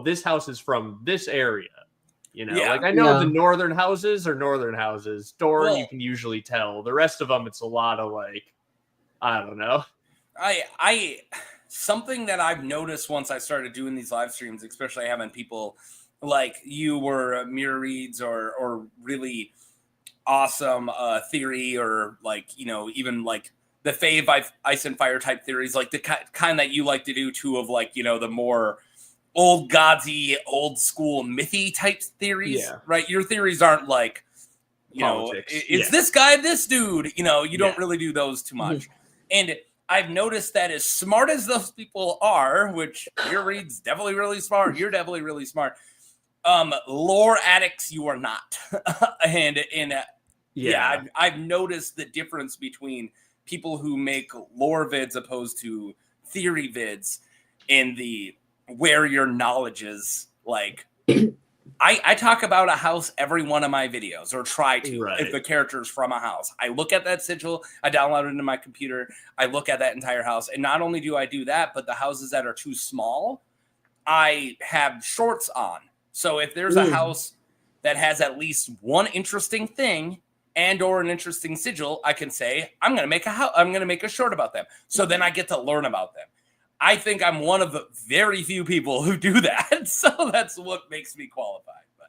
this house is from this area. I know the northern houses are northern houses. Dorne, you can usually tell. The rest of them, it's a lot of I don't know. I something that I've noticed once I started doing these live streams, especially having people like you were mirror reads or really awesome theory or even the Fave Ice and Fire type theories, the kind that you like to do too of the more old godsy, old school mythy type theories, right? Your theories aren't politics. It's this guy, this dude, you don't really do those too much. And I've noticed that as smart as those people are, which your read's definitely really smart, you're definitely really smart. Lore addicts, you are not. and Yeah, I've noticed the difference between people who make lore vids opposed to theory vids in the where your knowledge is. Like, I talk about a house every one of my videos, or try to, if the character's from a house. I look at that sigil, I download it into my computer, I look at that entire house, and not only do I do that, but the houses that are too small, I have shorts on. So if there's a house that has at least one interesting thing and or an interesting sigil, I can say, I'm going to make a short about them. So then I get to learn about them. I think I'm one of the very few people who do that. So that's what makes me qualified. But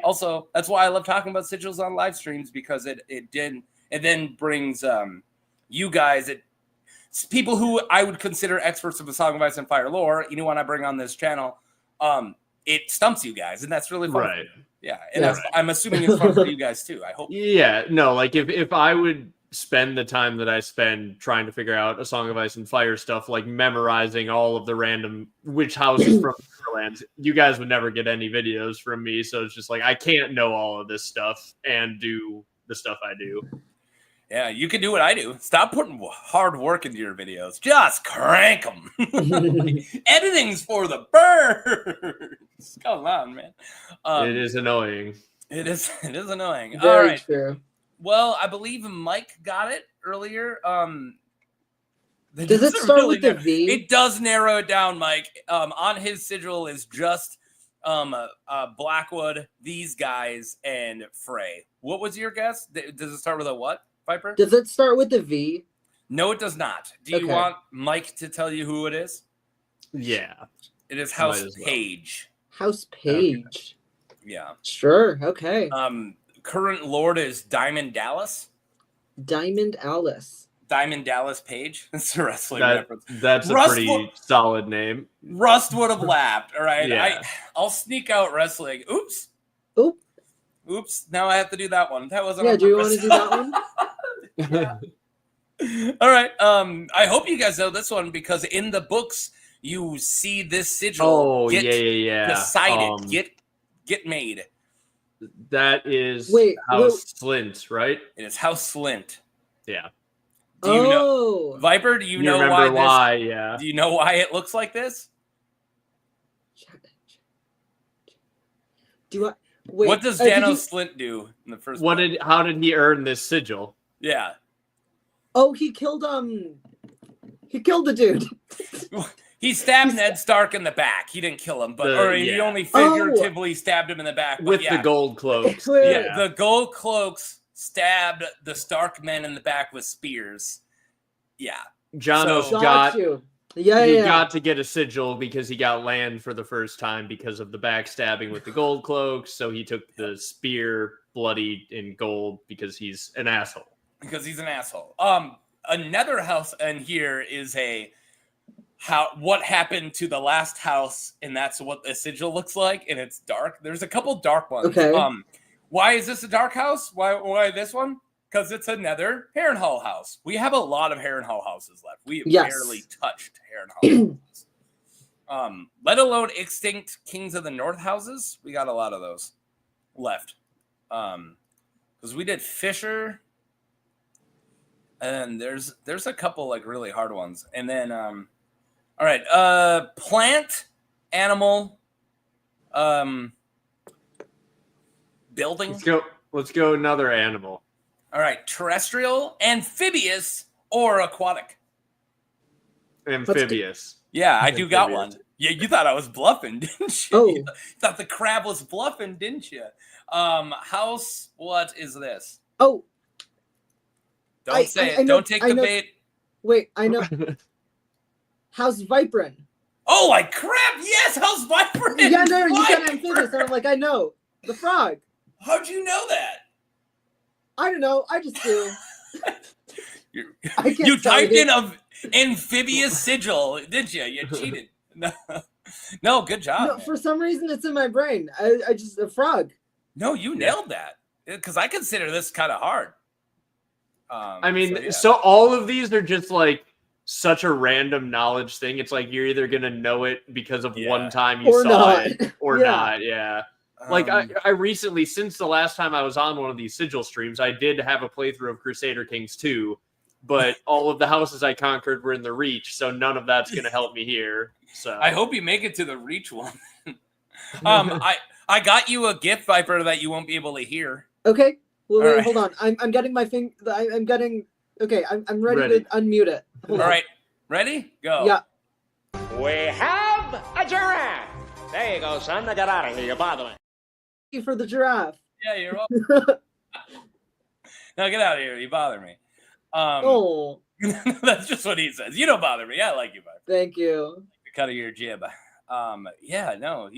also, that's why I love talking about sigils on live streams, because it then brings you guys, people who I would consider experts of the Song of Ice and Fire lore. You know, when I bring on this channel, it stumps you guys, and that's really fun. Right. Yeah, and I'm assuming it's fun for you guys too. I hope. Yeah, no, like if I would spend the time that I spend trying to figure out a Song of Ice and Fire stuff, like memorizing all of the random which houses from Riverlands, you guys would never get any videos from me. So it's just like I can't know all of this stuff and do the stuff I do. Yeah, you can do what I do. Stop putting hard work into your videos. Just crank them. Editing's for the birds. Come on, man. It is annoying. It is annoying. Very all right. true. Well, I believe Mike got it earlier. Does it start with the V? It does narrow it down, Mike. On his sigil is just Blackwood, these guys, and Frey. What was your guess? Does it start with a what, Viper? Does it start with the V? No, it does not. Do you want Mike to tell you who it is? Yeah. It is House Page. House Page. Okay. Yeah. Sure. Okay. Current Lord is Diamond Dallas. Diamond Alice. Diamond Dallas Page. That's a wrestling reference. That's a pretty solid name. Rust would have laughed. All right. Yeah. I'll sneak out wrestling. Oops. Oop. Oops. Now I have to do that one. That wasn't. Yeah. On Do you purpose. want to do that one? All right. I hope you guys know this one, because in the books you see this sigil. Decided. Get made. That is House Slint, right? It is House Slint. Yeah. Do you know, Viper? Do you know why? Yeah. Do you know why it looks like this? Wait, what does Janos Slint do in the first? How did he earn this sigil? Yeah. Oh, he killed the dude. He stabbed Ned Stark in the back. He didn't kill him, he only figuratively stabbed him in the back. With the gold cloaks. The gold cloaks stabbed the Stark men in the back with spears. Yeah. Janos got to get a sigil because he got land for the first time because of the backstabbing with the gold cloaks. So he took the spear bloody in gold because he's an asshole. Another house in here is what happened to the last house, and that's what the sigil looks like, and it's dark. There's a couple dark ones. Okay. Why is this a dark house? Why this one? Because it's another Harrenhal house. We have a lot of Harrenhal houses left. We barely touched Harrenhal houses. Let alone extinct Kings of the North houses. We got a lot of those left. Because we did Fisher. And there's a couple like really hard ones. And then all right, plant, animal, building. Let's go another animal. All right, terrestrial, amphibious, or aquatic. Amphibious. Yeah, I do got one. Yeah, you thought I was bluffing, didn't you? Oh. You thought the crab was bluffing, didn't you? House, what is this? Oh. Don't say it. Don't take the bait. Wait, I know. House Viperin. Oh, like crap! Yes, House Viperin. Yeah, no, you said amphibious, and I'm like, I know the frog. How'd you know that? I don't know. I just do. You typed in amphibious sigil, did you? You cheated. No, good job. No, for some reason, it's in my brain. I just a frog. No, you nailed that, because I consider this kind of hard. So all of these are just like such a random knowledge thing. It's like you're either gonna know it because of one time you saw it or not. Yeah. Like I recently, since the last time I was on one of these Sigil streams, I did have a playthrough of Crusader Kings 2, but all of the houses I conquered were in the Reach, so none of that's going to help me here. So I hope you make it to the Reach one. I got you a gift, Viper, that you won't be able to hear. Okay. Well, wait, right. hold on. I'm getting my thing. I'm getting. Okay, I'm ready to unmute it. Hold on. Right. Ready? Go. Yeah. We have a giraffe. There you go, son. Now get out of here. You're bothering. Thank you for the giraffe. Yeah, you're welcome. No, get out of here. You bother me. Oh. That's just what he says. You don't bother me. I like you, Viper. Thank you. The cut of your jib. Yeah, no.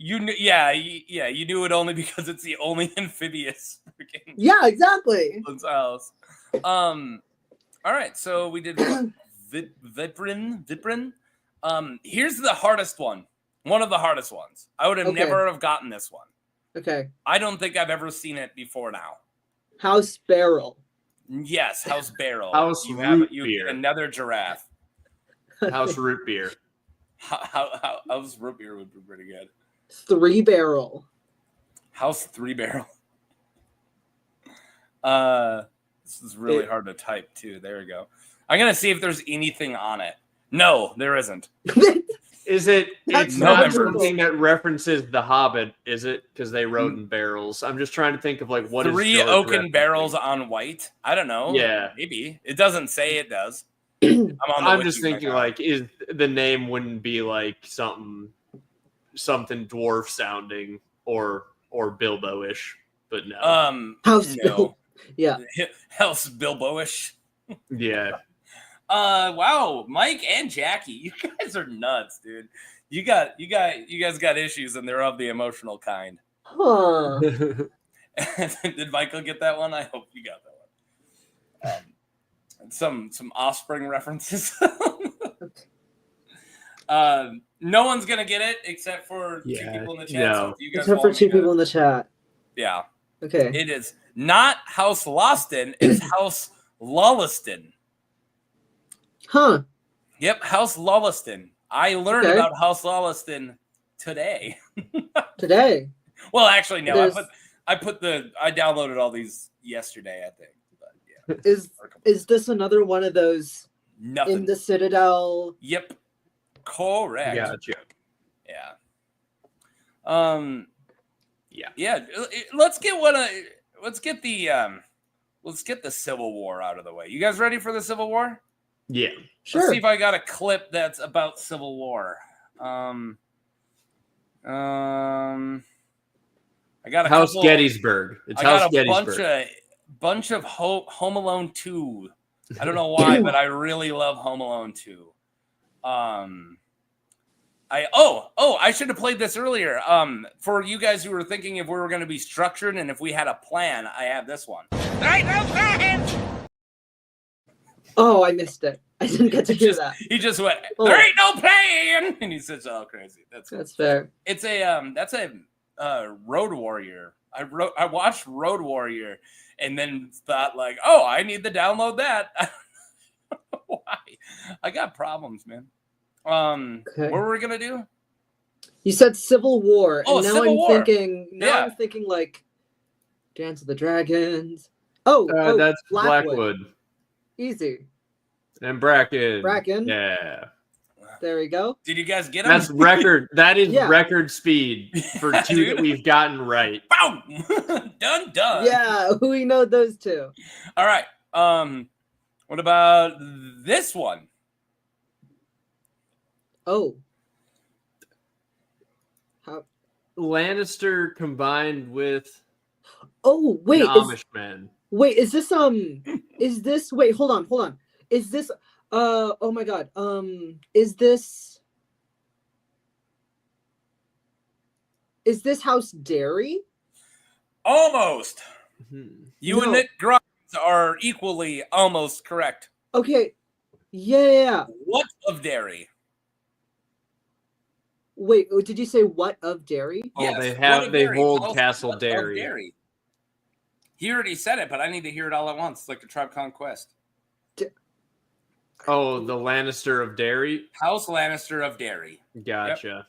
You knew it only because it's the only amphibious freaking Yeah, exactly. house. All right, so we did Viprin. Here's the hardest one. One of the hardest ones. I would have never have gotten this one. Okay. I don't think I've ever seen it before now. House Barrel. Yes, House Barrel. House you Root get Beer. another giraffe. House Root Beer. House Root Beer would be pretty good. 3 Barrel. House 3 Barrel. This is really hard to type too. There we go. I'm gonna see if there's anything on it. No, there isn't. Is it? That's It's not wonderful. something that references The Hobbit, is it? Because they wrote in barrels. I'm just trying to think of like what is 3 George oaken referencing? barrels on white. I don't know. Yeah. Maybe it doesn't say it does. I'm just thinking like, is the name wouldn't be like something dwarf sounding or Bilbo-ish, but no. House no. Bill. Yeah. House Bilbo-ish. Yeah. Wow, Mike and Jackie, you guys are nuts, dude. You guys got issues, and they're of the emotional kind. Huh. Did Michael get that one? I hope you got that one. Some Offspring references. No one's gonna get it except for 2 people in the chat. No. So if you guys Except for want 2 me to- people in the chat. Yeah, Okay. it is not House Lothston. It's House Lothston. Huh. Yep, House Lothston. I learned Okay. about House Lothston today. Today. Well, actually, no. There's- I downloaded all these yesterday, I think. But yeah, Is this another one of those nothing. in the Citadel? Yep, correct. Gotcha. Yeah. Yeah. Yeah. Let's get the Civil War out of the way. You guys ready for the Civil War? Yeah. Sure. Let's see if I got a clip that's about Civil War. I got a House couple, Gettysburg. It's I got House a Gettysburg. bunch of Home Alone 2. I don't know why, but I really love Home Alone 2. I should have played this earlier. For you guys who were thinking if we were going to be structured and if we had a plan, I have this one. Right, no plan. Oh, I missed it. I didn't get to hear that. He just went, Oh. there ain't no plan, and he says, "Oh, crazy." That's fair. It's that's a Road Warrior. I watched Road Warrior, and then thought like, "Oh, I need to download that." I don't know why? I got problems, man. Okay. What were we gonna do? You said Civil War, Oh, and now Civil I'm War. thinking. Now I'm thinking like Dance of the Dragons. Oh, That's Blackwood. Easy. And Bracken. Bracken. Yeah. There we go. Did you guys get them? That's record. That is Yeah. record speed for Yeah, 2 dude. that we've gotten right. Boom! done. Yeah, we know those 2. All right. What about this one? Oh. How? Lannister combined with Oh, wait. the Amish men. Wait, is this is this wait, hold on. Is this oh my god. Is this House Darry? Almost. You and No. Nick Grimes are equally almost correct. Okay. Yeah. What of Darry? Wait, did you say what of Darry? Oh, Yes, they what have. of They Darry? hold House Castle of Darry. He already said it, but I need to hear it all at once, like a Tribe Conquest. Oh, the Lannister of Derry. House Lannister of Darry. Gotcha.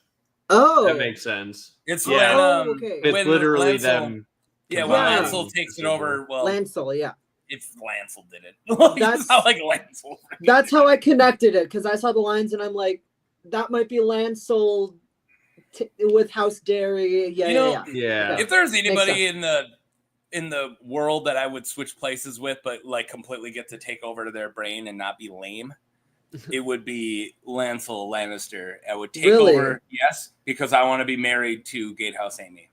Oh, That makes sense. It's Yeah. when okay. It's when literally Lancel- them. Yeah, when Yeah. Lancel takes it over. Well, Lancel, yeah. if Lancel did it, That's- it's not like Lancel. That's how I connected it, because I saw the lines and I'm like, that might be Lancel with House Darry. Yeah, You know, yeah. Yeah. Okay. If there's Makes anybody in the world that I would switch places with, but like completely get to take over to their brain and not be lame, it would be Lancel Lannister. I would take Really? over, yes, because I want to be married to Gatehouse Amy.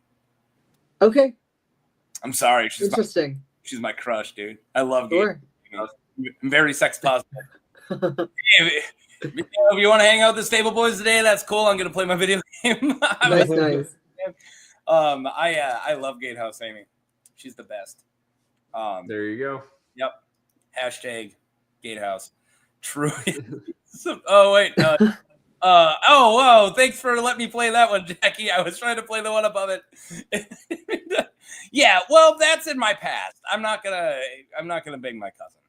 Okay, I'm sorry, she's interesting. my crush, dude. I love Sure. Gatehouse. I'm very sex positive. if you want to hang out with the Stable Boys today, that's cool. I'm gonna play my video game. Nice. I love Gatehouse Amy. She's the best. There you go. Yep. Hashtag Gatehouse. True. Oh wait. Whoa! Thanks for letting me play that one, Jackie. I was trying to play the one above it. Yeah. Well, that's in my past. I'm not gonna bang my cousin.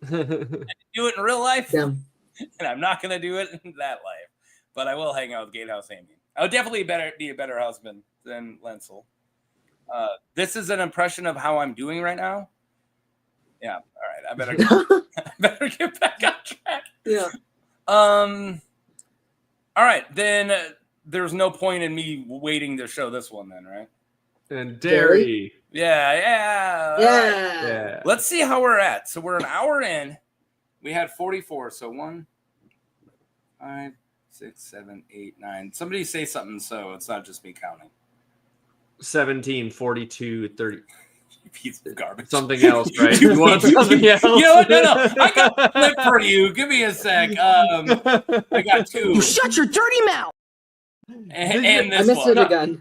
I didn't do it in real life, Damn. and I'm not gonna do it in that life. But I will hang out with Gatehouse Amy. I would definitely be a better husband than Lancel. This is an impression of how I'm doing right now. Yeah. All right. I better get back on track. Yeah. All right. Then there's no point in me waiting to show this one then, right? And Darry. Yeah. Yeah. Let's see how we're at. So we're an hour in. We had 44. So 1, 5, 6, 7, 8, 9. Somebody say something so it's not just me counting. 17, 42, 30. Piece of garbage. Something else, right? You want something else? You know what? No. I got a clip for you. Give me a sec. I got 2. You shut your dirty mouth! And this I missed one. it again.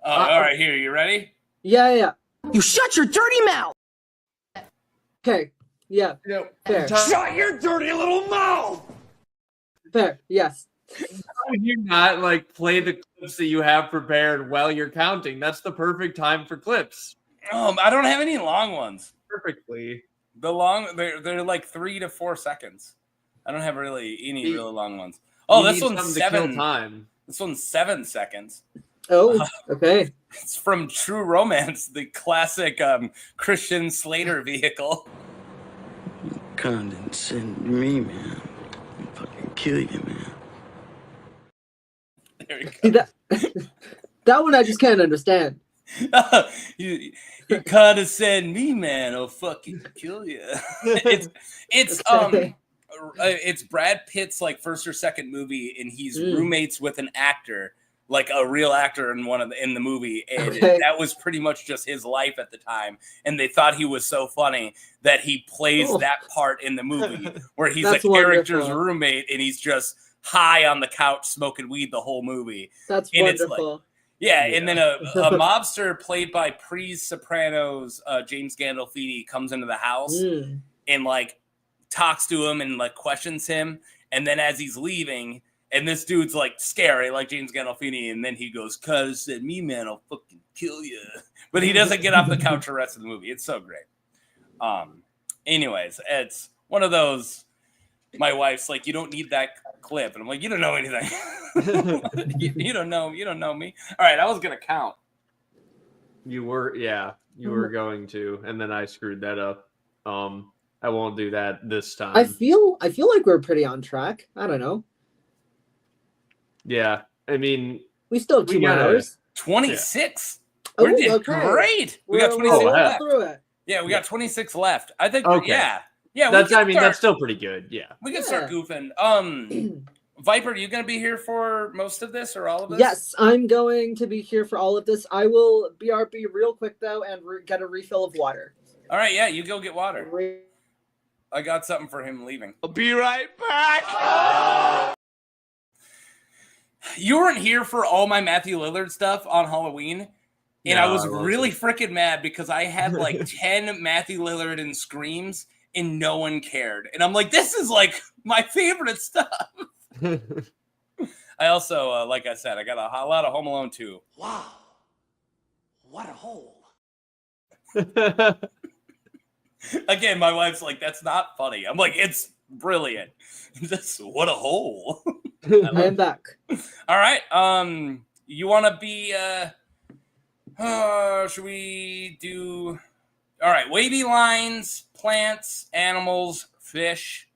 All right, here. You ready? Yeah. You shut your dirty mouth! Okay. Yeah. Fair. Shut your dirty little mouth! Fair. Yes. How would you not like play the clips that you have prepared while you're counting? That's the perfect time for clips. I don't have any long ones. Perfectly. They're like 3 to 4 seconds. I don't have really any really long ones. Oh, this one's 7 time. This one's 7 seconds. Oh, okay. It's from True Romance, the classic Christian Slater vehicle. You condescend to me, man. I'll fucking kill you, man. There you See, that one I just can't understand. you condescend me, man. I'll fucking kill you. It's Brad Pitt's like first or second movie, and he's roommates with an actor, like a real actor in the movie, and that was pretty much just his life at the time. And they thought he was so funny that he plays that part in the movie where he's a character's roommate and he's just high on the couch smoking weed the whole movie. That's and wonderful. It's like, and then a mobster played by Sopranos, James Gandolfini, comes into the house and like talks to him and like questions him. And then as he's leaving, and this dude's like scary, like James Gandolfini, and then he goes, "Cuz said me, man, I'll fucking kill you." But he doesn't get off the couch the rest of the movie. It's so great. Anyways, it's one of those. My wife's like, "You don't need that clip," and I'm like, "You don't know anything. you don't know me." All right, I was gonna count. You were going to, and then I screwed that up. I won't do that this time. I feel like we're pretty on track. I don't know. Yeah, I mean, we still have 2 more hours. 26. Yeah. We did great. We got 26 left. Through it. Yeah, we got 26 left. I think. Okay. Yeah. That's still pretty good. Yeah. We can start goofing. Viper, are you going to be here for most of this or all of this? Yes, I'm going to be here for all of this. I will BRB real quick though and get a refill of water. All right, yeah, you go get water. I got something for him leaving. I'll be right back. You weren't here for all my Matthew Lillard stuff on Halloween. And I was really freaking mad because I had like 10 Matthew Lillard and screams and no one cared. And I'm like, this is like my favorite stuff. I also, like I said, I got a lot of Home Alone 2. Wow. What a hole. Again, my wife's like, that's not funny. I'm like, it's brilliant. What a hole. I am back. All right. You want to be? Should we do? All right. Wavy lines, plants, animals, fish.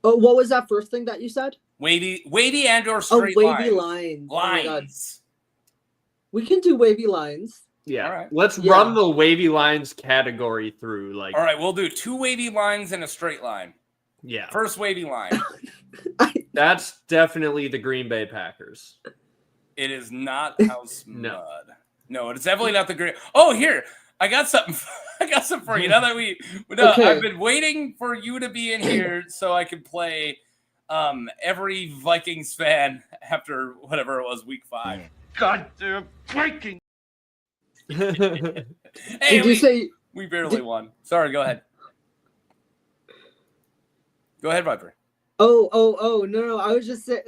Oh, what was that first thing that you said? Wavy and or straight wavy lines. lines. Oh my God. Lines. We can do wavy lines. Yeah. All right. Let's run the wavy lines category through. Like, all right, we'll do 2 wavy lines and a straight line. Yeah. First wavy line. That's definitely the Green Bay Packers. It is not House Mud. No, it's definitely not the Green. Oh, here. I got something. I got something for you. Now that I've been waiting for you to be in here so I could play every Vikings fan after whatever it was, week 5. Goddamn Vikings! Hey, Did you say we barely won? Sorry, go ahead. Go ahead, Viper. Oh, no. I was just saying,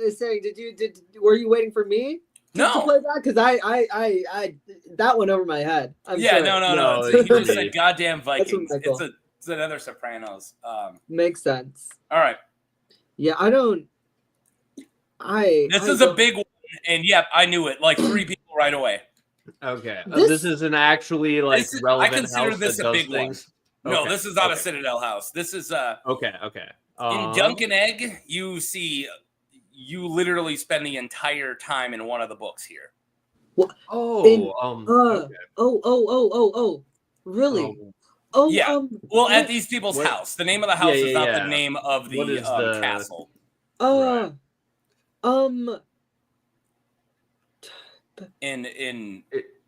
were you waiting for me to play that? Because I that went over my head. I'm sorry. No. You just said goddamn Vikings. It's another Sopranos. Makes sense. All right. Yeah, This is a big one, and I knew it. Like 3 people right away. Okay. This is an actually relevant. I consider house this that a does big things. one. No, this is not a Citadel house. This is Okay. In Dunk and Egg, you literally spend the entire time in one of the books here. What? Okay. Really? Yeah. At these people's house. The name of the house is not the name of the castle.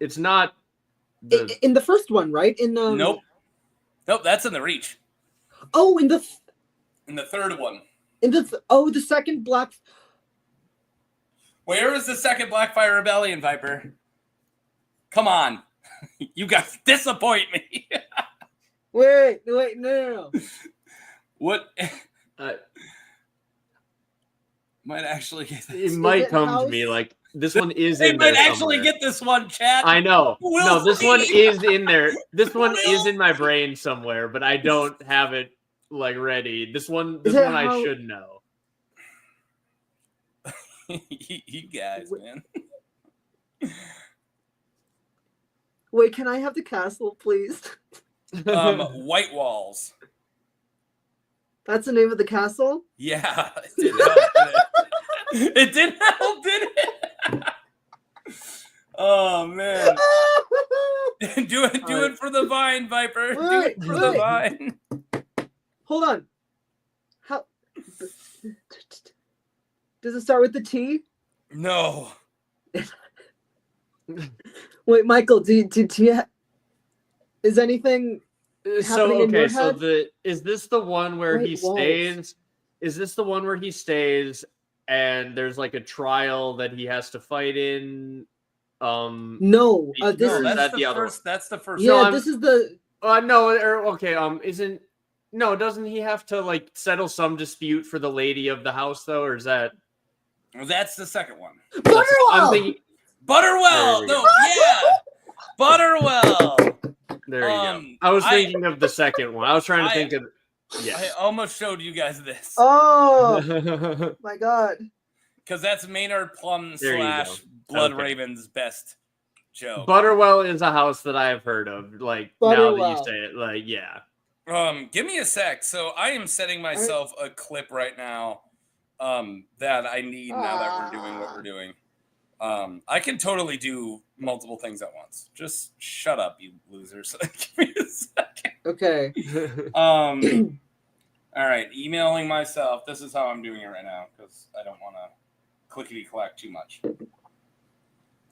It's not in the first one, right? Nope, that's in the Reach. Oh, in the third one. The second Black. Where is the second Blackfire Rebellion, Viper? Come on, you guys disappoint me. Wait, no. What? Might actually get this. It might come to me like this one is they in there. They might actually somewhere. get this one, chat. I know. This one is in there. This one Will. is in my brain somewhere, but I don't have it ready. This one I should know. You guys, man. Wait, can I have the castle, please? White Walls. That's the name of the castle? Yeah, it didn't help, did it? It didn't help, did it? Oh man. do it for the vine, Viper. Do it for the vine. Hold on. How does it start with the T? No. Wait, Michael, is anything happening in your head? Is this the one where he stays? Is this the one where he stays and there's a trial that he has to fight in? No, that's the first. Yeah, this is the. Doesn't he have to settle some dispute for the lady of the house though, or is that? Well, that's the second one. Butterwell. Butterwell. No, yeah, Butterwell. There you go. I was thinking of the second one. I was trying to think of. Yes. I almost showed you guys this. Oh my God. Because that's Maynard Plum / Blood Raven's best joke. Butterwell is a house that I have heard of. Now that you say it, yeah. Give me a sec. So I am setting myself a clip right now that I need now that we're doing what we're doing. I can totally do multiple things at once. Just shut up, you losers. Give me a second. Okay. All right. Emailing myself. This is how I'm doing it right now because I don't want to clickety-clack too much.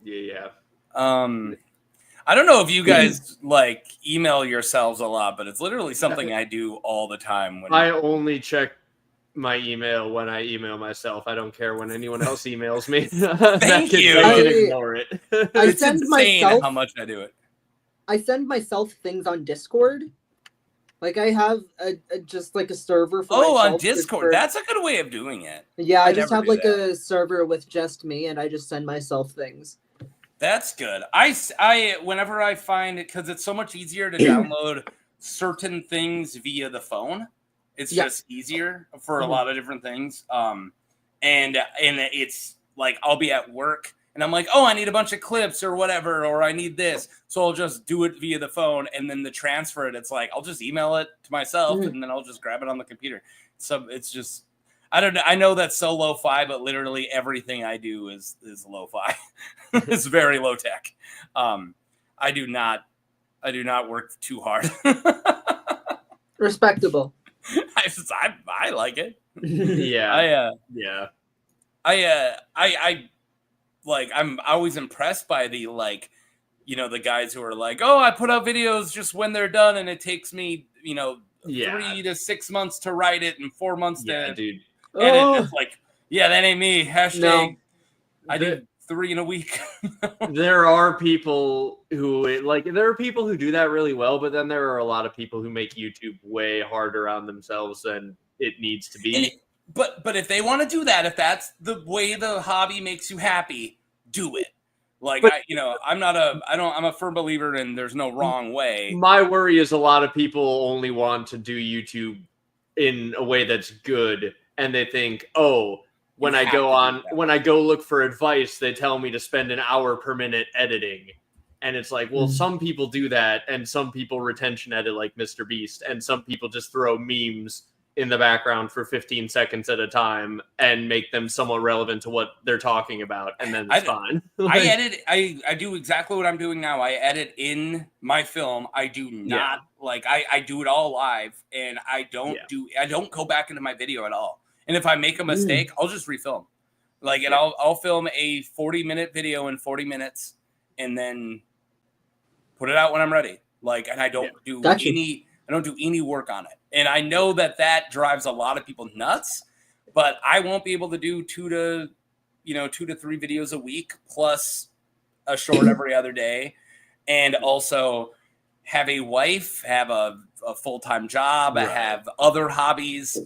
Yeah. I don't know if you guys email yourselves a lot, but it's literally something I do all the time. I only check my email when I email myself. I don't care when anyone else emails me. Thank you. I can ignore it. It's insane how much I do it. I send myself things on Discord. I have just a server for myself. On Discord. That's a good way of doing it. Yeah, I just have a server with just me, and I just send myself things. That's good. I whenever I find it, because it's so much easier to download certain things via the phone. It's just easier for a lot of different things. and it's like I'll be at work and I'm like, oh, I need a bunch of clips or whatever, or I need this, so I'll just do it via the phone, and then the transfer it, it's like I'll just email it to myself and then I'll just grab it on the computer. So it's just, I don't know. I know that's so lo-fi, but literally everything I do is lo-fi. It's very low tech. I do not work too hard. Respectable. I like it. Yeah. I'm always impressed by the the guys who are like, oh, I put out videos just when they're done, and it takes me 3 to 6 months to write it and 4 months to edit. It's like, that ain't me. Hashtag No. I do 3 in a week. There are people who do that really well, but then there are a lot of people who make YouTube way harder on themselves than it needs to be. But if they want to do that, if that's the way the hobby makes you happy, do it. I'm a firm believer in there's no wrong way. My worry is a lot of people only want to do YouTube in a way that's good, and they think, oh, when I go look for advice, they tell me to spend an hour per minute editing. And it's like, well, some people do that, and some people retention edit like Mr. Beast, and some people just throw memes in the background for 15 seconds at a time and make them somewhat relevant to what they're talking about, and then it's fine. I do exactly what I'm doing now. I edit in my film. I do not I do it all live, and I don't go back into my video at all. And if I make a mistake, I'll just refilm. And I'll film a 40-minute video in 40 minutes and then put it out when I'm ready. And I don't do any work on it. And I know that drives a lot of people nuts, but I won't be able to do 2 to 3 videos a week plus a short every other day, and also have a wife, have a full-time job, I have other hobbies,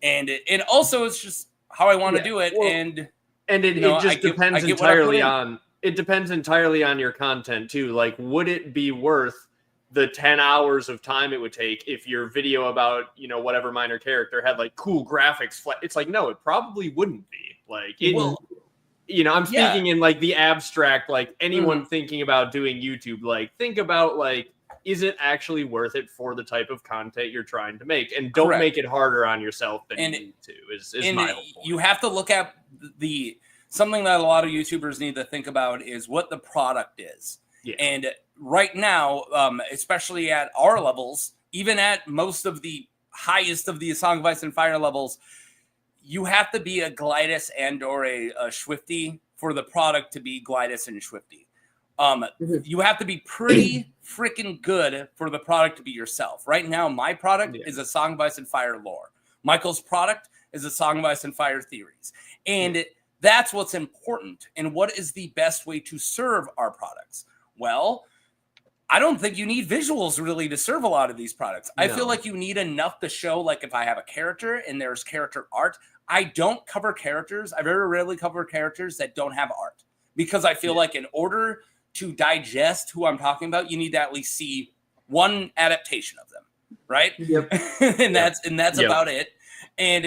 and also it's just how I want to do it. It depends entirely on your content too. Like, would it be worth the 10 hours of time it would take if your video about, whatever minor character had cool graphics? It's like, no, it probably wouldn't be. I'm speaking in the abstract, anyone thinking about doing YouTube, think about is it actually worth it for the type of content you're trying to make? And don't make it harder on yourself than you need to, is my whole point. You have to look at something that a lot of YouTubers need to think about is what the product is. Yeah. And right now, especially at our levels, even at most of the highest of the Song of Ice and Fire levels, you have to be a Glidus and or a Swifty for the product to be Glidus and Swifty. You have to be pretty freaking good for the product to be yourself. Right now, my product is a Song of Ice and Fire lore. Michael's product is a Song of Ice and Fire theories. And that's what's important. And what is the best way to serve our products? Well, I don't think you need visuals really to serve a lot of these products. No. I feel like you need enough to show, if I have a character and there's character art, I don't cover characters. I very rarely cover characters that don't have art, because I feel like in order to digest who I'm talking about, you need to at least see one adaptation of them, right? Yep. and that's about it. And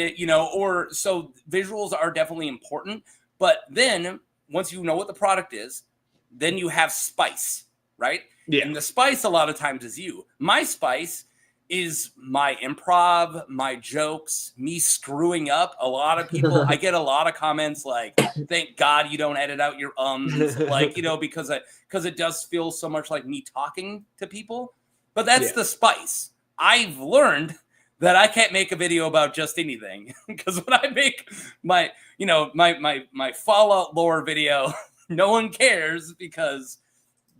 so visuals are definitely important. But then once you know what the product is, then you have spice, right? Yeah. And the spice a lot of times is you. My spice is my improv, my jokes, me screwing up. A lot of people, I get a lot of comments thank God you don't edit out your because it does feel so much like me talking to people. But that's the spice. I've learned that I can't make a video about just anything, because when I make my Fallout lore video, no one cares, because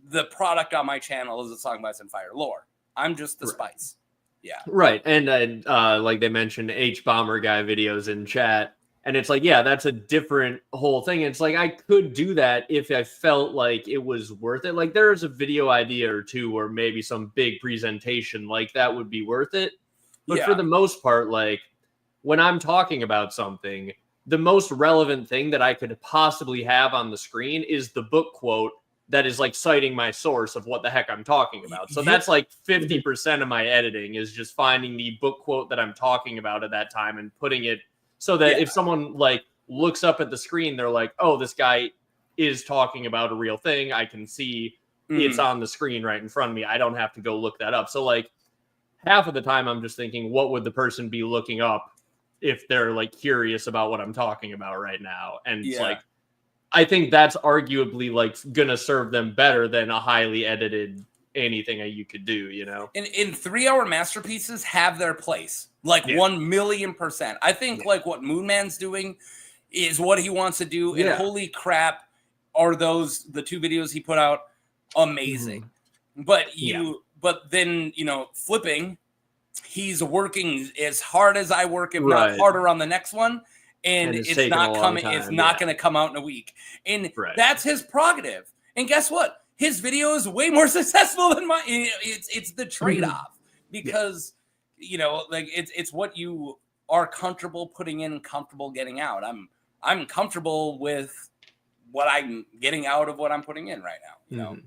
the product on my channel is a Song of Ice and Fire lore. I'm just the spice. Yeah. Right. And like they mentioned H-Bomber guy videos in chat. And it's that's a different whole thing. It's I could do that if I felt like it was worth it. There's a video idea or two, or maybe some big presentation that would be worth it. But for the most part, when I'm talking about something, the most relevant thing that I could possibly have on the screen is the book quote that is citing my source of what the heck I'm talking about. So that's 50% of my editing is just finding the book quote that I'm talking about at that time and putting it so that if someone looks up at the screen, they're like, oh, this guy is talking about a real thing. I can see it's on the screen right in front of me. I don't have to go look that up. So like half of the time I'm just thinking, what would the person be looking up if they're like curious about what I'm talking about right now? And it's like, I think that's arguably like gonna serve them better than a highly edited anything that you could do, you know? And 3-hour masterpieces have their place, like 1,000,000%. I think like what Moonman's doing is what he wants to do. And holy crap, are those the 2 videos he put out amazing? But but then, you know, flipping, he's working as hard as I work, if not harder on the next one. And it's not coming. It's not going to come out in a week. And that's his prerogative. And guess what? His video is way more successful than mine. It's the trade-off because, you know, like it's what you are comfortable putting in and comfortable getting out. I'm comfortable with what I'm getting out of what I'm putting in right now, you know,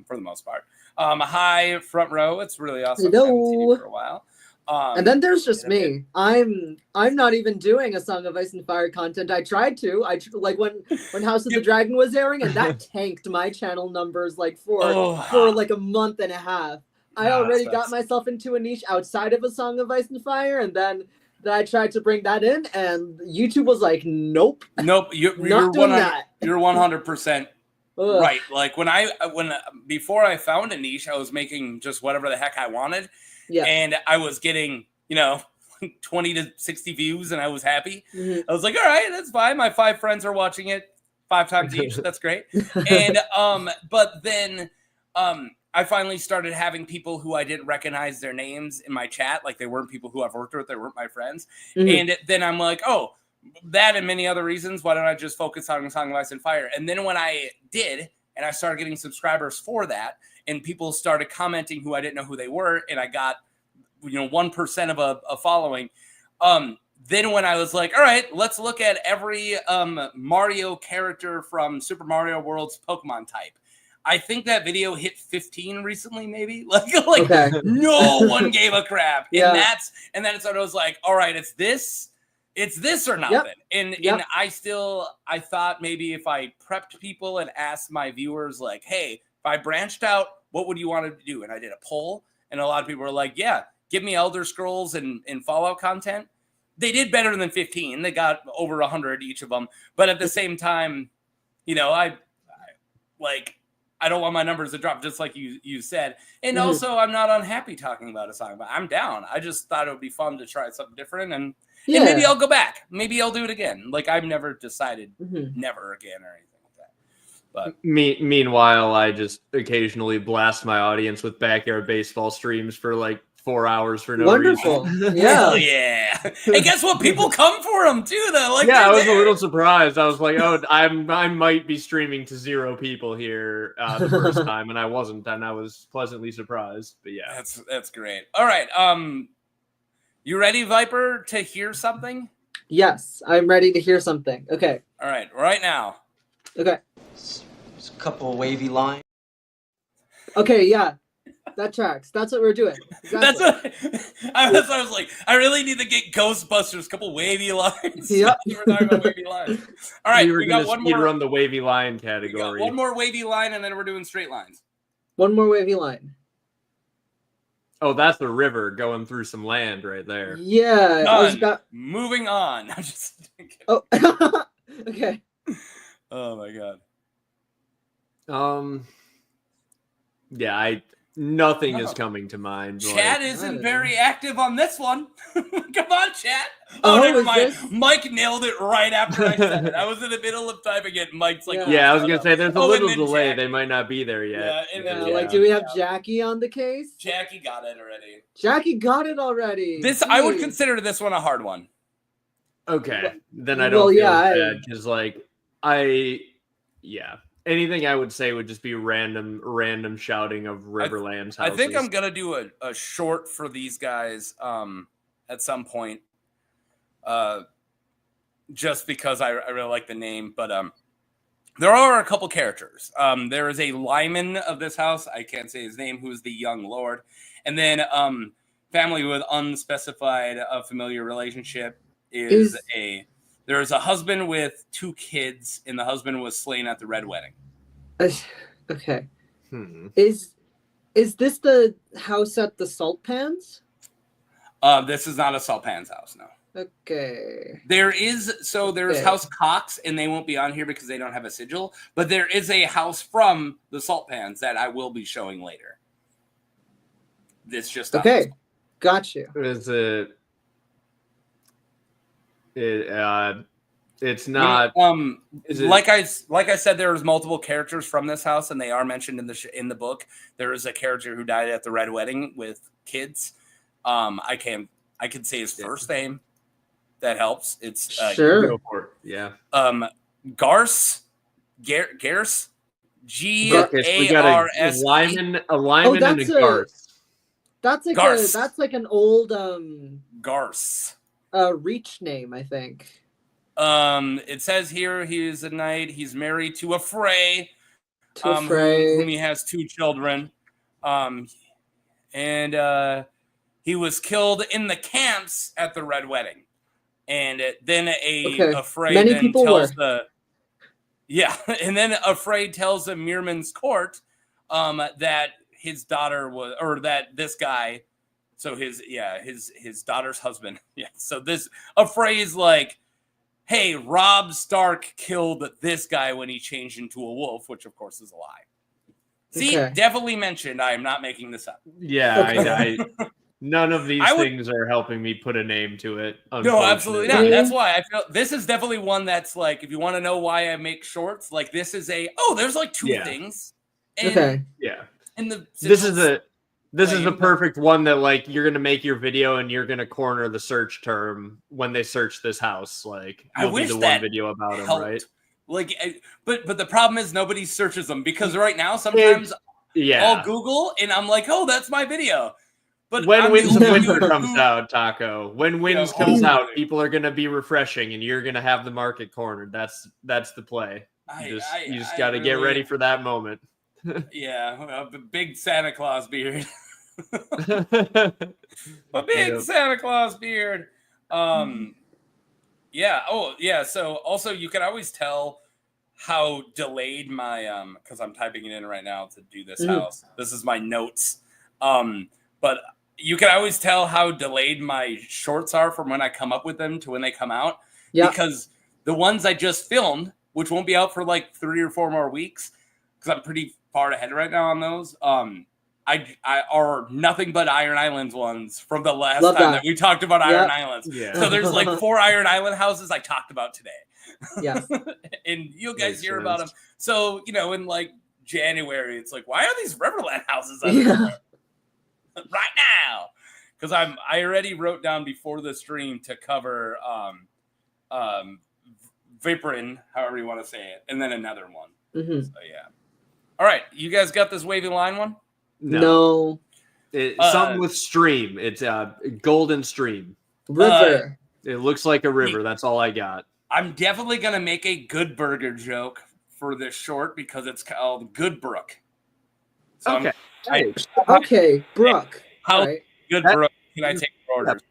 for the most part. Hi, front row. It's really awesome. I haven't seen you for a while. And then there's just me. I'm not even doing a Song of Ice and Fire content. I tried to. Like when House of the Dragon was airing, and that tanked my channel numbers like for like a month and a half. I already got myself into a niche outside of a Song of Ice and Fire, and then I tried to bring that in, and YouTube was like, "Nope, you're not doing that." You're 100% right. Like when before I found a niche, I was making just whatever the heck I wanted. Yeah. And I was getting, you know, 20 to 60 views and I was happy. I was like, all right, that's fine. My 5 friends are watching it 5 times each. That's great. And but then I finally started having people who I didn't recognize their names in my chat. Like they weren't people who I've worked with. They weren't my friends. And then I'm like, oh, that and many other reasons. Why don't I just focus on Song of Ice and Fire? And then when I did, and I started getting subscribers for that, and people started commenting who I didn't know who they were, and I got, you know, 1% of a following. Then when I was like, all right, let's look at every Mario character from Super Mario World's Pokemon type. I think that video hit 15 recently, maybe. Like no one gave a crap. And then it's when I was like, all right, it's this or nothing. And I thought maybe if I prepped people and asked my viewers like, hey, if I branched out, what would you want to do? And I did a poll, and a lot of people were like, yeah, give me Elder Scrolls and Fallout content. They did better than 15. They got over 100 each of them. But at the same time, you know, I don't want my numbers to drop, just like you said. And also, I'm not unhappy talking about a song, but I'm down. I just thought it would be fun to try something different, and maybe I'll go back. Maybe I'll do it again. Like I've never decided never again or anything. But meanwhile, I just occasionally blast my audience with backyard baseball streams for like 4 hours for no reason. Wonderful. Yeah. And guess what? People come for them too, though. Like I was a little surprised. I was like, oh, I might be streaming to 0 people here the first time, and I wasn't, and I was pleasantly surprised. But yeah, that's great. All right, you ready, Viper, to hear something? Yes, I'm ready to hear something. Okay. All right, right now. Okay. There's a couple of wavy lines. Okay, yeah. That tracks. That's what we're doing. Exactly. That's what I was like. I really need to get Ghostbusters. Couple wavy lines. Yep. We're talking about wavy lines. All right, we got one more. Run the wavy line category. One more wavy line, and then we're doing straight lines. One more wavy line. Oh, that's the river going through some land right there. Yeah. Moving on. I'm just. Oh. Okay. Oh my god. Yeah, nothing is coming to mind. Chat isn't very active on this one. Come on, chat. Oh, never mind. Mike nailed it right after I said it. I was in the middle of typing it. Mike's like, yeah, I was gonna say there's a little delay. They might not be there yet. Like, do we have Jackie on the case? Jackie got it already. I would consider this one a hard one. Okay, then I don't feel bad because anything I would say would just be random shouting of Riverlands houses. I think I'm gonna do a short for these guys at some point, just because I really like the name. But there are a couple characters. There is a lineman of this house. I can't say his name. Who is the young lord, and then family with unspecified familiar relationship is a There's a husband with 2 kids, and the husband was slain at the Red Wedding. Okay. Is this the house at the Salt Pans? This is not a Salt Pans house, no. Okay. There's House Cox, and they won't be on here because they don't have a sigil. But there is a house from the Salt Pans that I will be showing later. It's just okay. Got you. It's not. Like I said, there was multiple characters from this house, and they are mentioned in the book. There is a character who died at the Red Wedding with kids. I can say his first name. That helps. It's sure. Yeah. Garce. Garce. G-A-R-S. A Lyman and a Garce. That's like an old Garce. Reach name, I think. It says here he is a knight. He's married to a Frey. Whom he has 2 children. And he was killed in the camps at the Red Wedding. And then a Frey Many then people tells were. and then a Frey tells the Mirman's court that his daughter was, or that this guy, so his daughter's husband. Yeah. So this a Frey's like, hey, Robb Stark killed this guy when he changed into a wolf, which of course is a lie. See, definitely mentioned. I am not making this up. Yeah, none of these things are helping me put a name to it. No, absolutely not. That's why I feel this is definitely one that's like, if you want to know why I make shorts, like this is there's like 2 things. And, And this is a perfect one that like you're gonna make your video and you're gonna corner the search term when they search this house. Like I wish the that one video about helped. him, right? Like, but the problem is nobody searches them because right now sometimes I'll Google and I'm like, oh, that's my video. But when Winds of Winter comes out, Taco, when Winds comes out, people are gonna be refreshing, and you're gonna have the market cornered. That's the play. You just got to get ready for that moment. Yeah, a big Santa Claus beard. A big Santa Claus beard. Yeah. Oh, yeah. So also, you can always tell how delayed my because I'm typing it in right now to do this house. This is my notes. But you can always tell how delayed my shorts are from when I come up with them to when they come out. Yeah. Because the ones I just filmed, which won't be out for like 3 or 4 more weeks, because I'm pretty far ahead right now on those. I are nothing but Iron Islands ones from the last time that we talked about Iron Islands. Yeah. So there's like 4 Iron Island houses I talked about today. Yeah. And you guys hear about them. So, in like January, it's like, why are these Riverland houses up there? Right now? Because I already wrote down before the stream to cover Vaporin, however you want to say it, and then another one. So yeah. All right, you guys got this wavy line one? No. Something with stream. It's a golden stream. River. It looks like a river. That's all I got. I'm definitely going to make a Good Burger joke for this short because it's called Good Brook. So okay, Brook. How Good Brook can I take orders?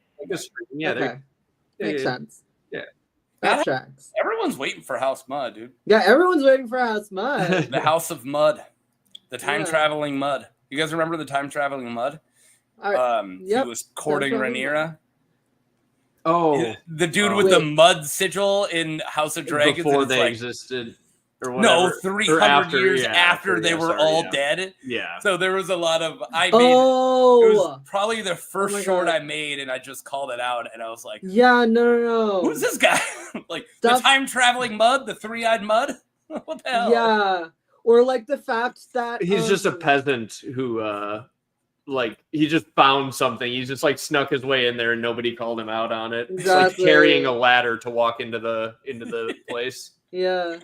Yeah, makes sense. Yeah. That tracks. Everyone's waiting for House Mud, dude. Yeah, everyone's waiting for House Mud. The House of Mud. The time-traveling mud. You guys remember the time-traveling mud? He was courting Rhaenyra. Oh. The dude with the mud sigil in House of Dragons. Before they existed. Or no, 300 years after they were all dead. Yeah. So there was a lot of... it was probably the first short I made, and I just called it out, and I was like... Yeah, no. Who's this guy? Like, the time-traveling mud? The 3-eyed mud? What the hell? Yeah. Or like the fact that... He's just a peasant who... he just found something. He's just like snuck his way in there and nobody called him out on it. Exactly. It's like carrying a ladder to walk into the place. Yeah.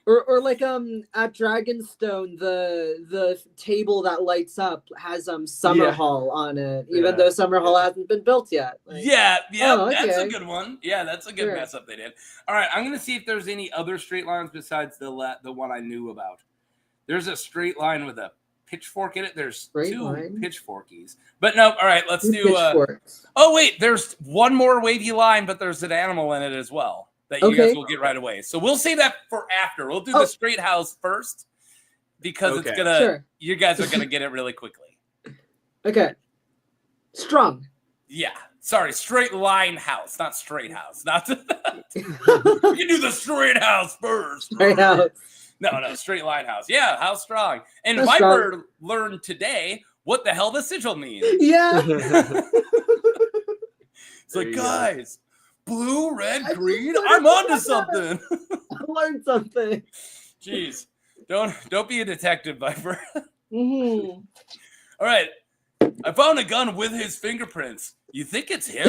Or like at Dragonstone, the table that lights up has Summerhall on it, even though Summerhall hasn't been built yet. Like, that's a good one. Yeah, that's a good mess up they did. All right, I'm gonna see if there's any other straight lines besides the one I knew about. There's a straight line with a pitchfork in it. There's 2 pitchforkies. But no, all right, let's do oh wait, there's one more wavy line, but there's an animal in it as well. that you guys will get right away. So we'll save that for after. We'll do the straight house first because it's gonna. You guys are gonna get it really quickly. Okay. Strong. Yeah. Sorry, straight line house, not straight house. Not you can do the straight house first. Straight house. No, straight line house. Yeah, how strong. And That's Viper strong. learned today what the hell the sigil means. Yeah. It's like, guys, blue, red, green. I'm onto something. I learned something. Jeez, don't be a detective, Viper. Mm-hmm. All right, I found a gun with his fingerprints. You think it's him?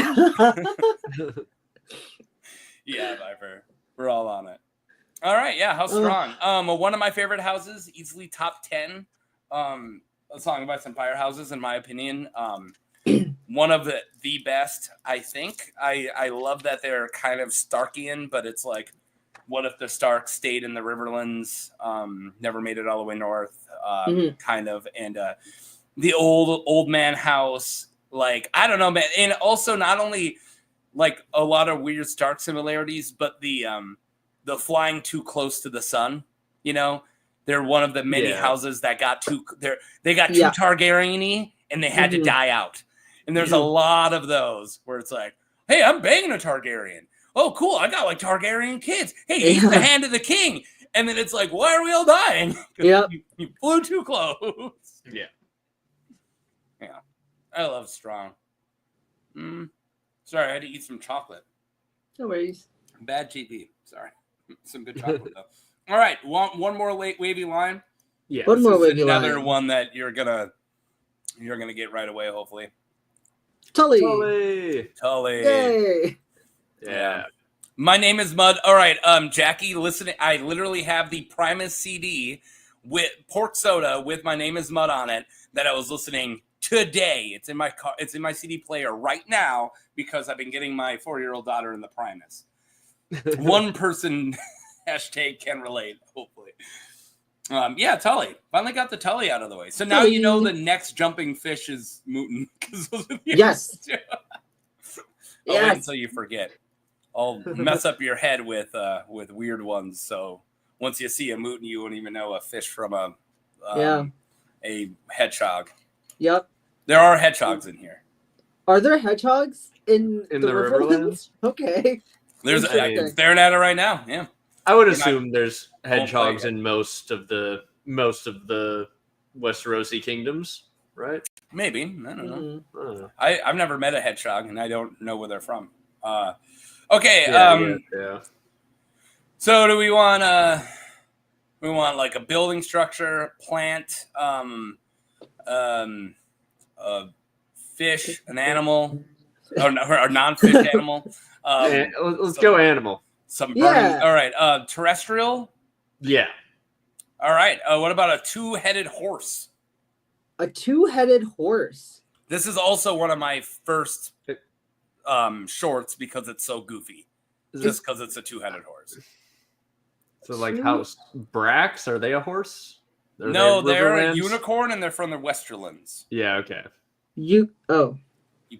Yeah, Viper. We're all on it. All right, yeah, how strong? One of my favorite houses, easily top 10. A Song of Ice and Fire houses, in my opinion. One of the best, I think. I love that they're kind of Starkian, but it's like, what if the Stark stayed in the Riverlands, never made it all the way north, kind of, and the old man house, like, I don't know, man, and also not only like a lot of weird Stark similarities, but the flying too close to the sun, you know. They're one of the many houses that got too Targaryen-y and they had to die out. And there's a lot of those where it's like, hey, I'm banging a Targaryen. Oh, cool. I got like Targaryen kids. Hey, he's the hand of the king. And then it's like, why are we all dying? Yeah. You flew too close. Yeah. Yeah. I love strong. Sorry, I had to eat some chocolate. No worries. Bad GP. Sorry. Some good chocolate, though. All right, one more wavy line. Yeah, one more wavy line. Another one that you're gonna get right away, hopefully. Tully. Yay. Yeah. My name is Mud. All right, Jackie, listening. I literally have the Primus CD with Pork Soda with My Name is Mud on it that I was listening today. It's in my car. It's in my CD player right now because I've been getting my 4-year-old daughter in the Primus. One person. Hashtag can relate, hopefully. Yeah, Tully. Finally got the Tully out of the way. So now you know the next jumping fish is Mooton. Yes. I'll wait until you forget. I'll mess up your head with weird ones. So once you see a Mooton, you won't even know a fish from a hedgehog. Yep. There are hedgehogs in here. Are there hedgehogs in the Riverlands? Okay. There's I'm staring at it right now. Yeah. I would assume there's hedgehogs in most of the Westerosi kingdoms, right? Maybe. I don't know. I don't know. I've never met a hedgehog, and I don't know where they're from. Okay. Yeah. So do we want like a building structure, plant, fish, an animal, or non-fish animal? Let's go animal. Some burning. All right. Terrestrial. Yeah. All right. What about a 2-headed horse? A 2-headed horse. This is also one of my first shorts because it's so goofy. Just because it's a 2-headed horse. So like house Brax, are they a horse? No, they're a unicorn and they're from the Westerlands. Yeah, okay. You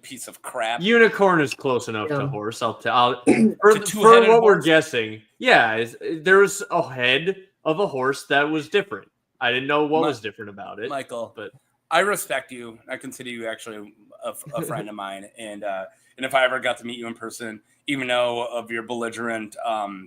piece of crap. Unicorn is close enough to horse. For what horse? We're guessing. Yeah, there was a head of a horse that was different. I didn't know what was different about it. Michael, but I respect you. I consider you actually a friend of mine. And if I ever got to meet you in person, even though of your belligerent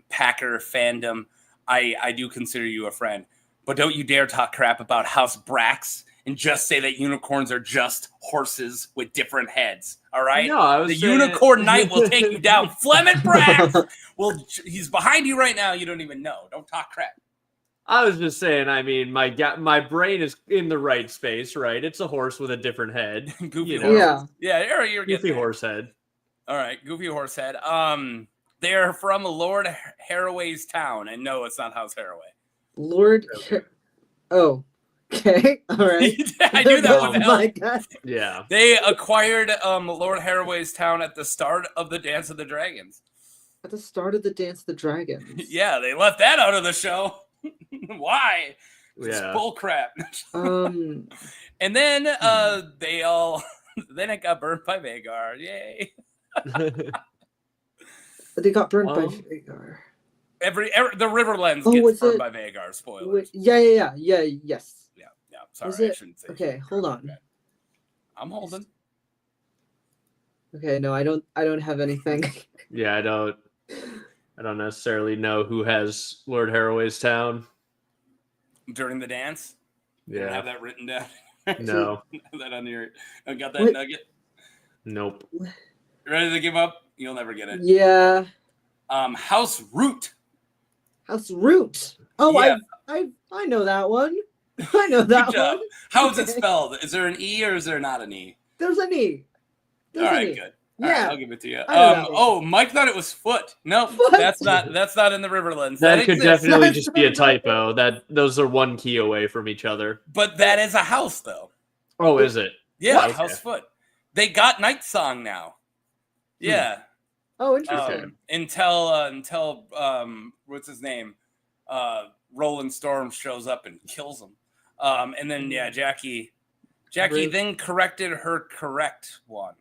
Packer fandom, I do consider you a friend. But don't you dare talk crap about House Brax and just say that unicorns are just horses with different heads. All right? No, the unicorn knight will take you down. Fleming Brax! Well, he's behind you right now. You don't even know. Don't talk crap. I was just saying, I mean, my brain is in the right space, right? It's a horse with a different head. Goofy horse. Yeah, you're goofy horse head. All right, goofy horse head. They're from Lord Harroway's town. And no, it's not House Harroway. Okay. All right. I knew that was my God. Yeah. They acquired Lord Harroway's town at the start of the Dance of the Dragons. At the start of the Dance of the Dragons. Yeah, they left that out of the show. Why? It's bull crap. And then then it got burned by Vagar. Yay. But they got burned by Vagar. The Riverlands Oh, gets burned by Vagar. Spoilers. Yeah. Yes. Yeah. Sorry, Was it? I shouldn't say. Okay, hold on. Okay. I'm holding. Okay, no, I don't have anything. Yeah, I don't necessarily know who has Lord Haraway's town. During the dance? You don't have that written down? No. That on your... I got that nugget? Nope. You ready to give up? You'll never get it. Yeah. House Root. House Root. Oh, yeah. I know that one. I know that one. How is it spelled? Is there an E or is there not an E? There's an E. All right, good. All right, I'll give it to you. Mike thought it was foot. No, that's not in the Riverlands. That could definitely just be a typo. Those are one key away from each other. But that is a house, though. Oh, is it? Yeah, okay. House Foot. They got Night Song now. Yeah. Oh, interesting. Until what's his name? Roland Storm shows up and kills him. And then Jackie then corrected her correct one.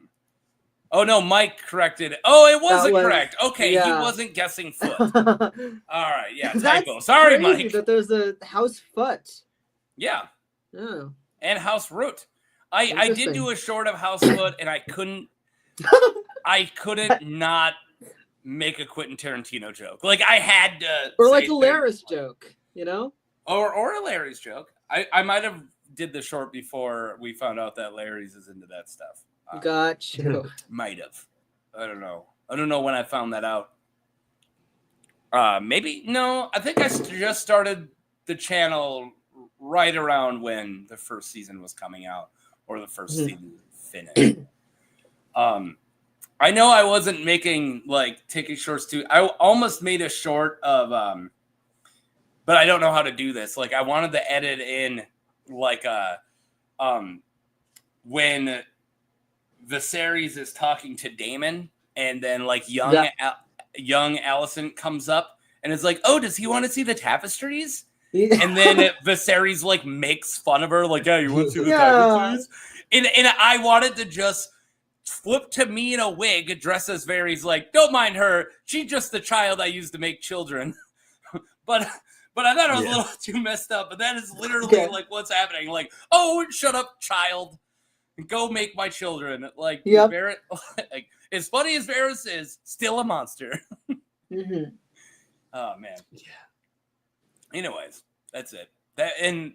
Oh no, Mike corrected it. Oh, it wasn't correct. Okay, he wasn't guessing foot. All right, typo. Sorry, Mike. That there's a House Foot. Yeah. Oh. And House Root. I did do a short of House Foot, and I couldn't not make a Quentin Tarantino joke. Like I had to, or like a Laris joke, you know, or a Larry's joke. I might have did the short before we found out that Larry's is into that stuff. Gotcha. Might have. I don't know. I don't know when I found that out. Maybe no. I think I just started the channel right around when the first season was coming out, or the first season finished. I know I wasn't making taking shorts too. I almost made a short of, but I don't know how to do this. Like I wanted to edit in when Viserys is talking to Daemon, and then young Allison comes up and is like, "Oh, does he want to see the tapestries?" Yeah. And then Viserys makes fun of her, you want to see the tapestries? And I wanted to just flip to me in a wig, dressed as Varys, don't mind her. She's just the child I used to make children. but I thought it was a little too messed up. But that is literally what's happening. Oh, shut up, child. Go make my children. Varys, as funny as Varys is, still a monster. Mm-hmm. Oh man. Yeah. Anyways, that's it.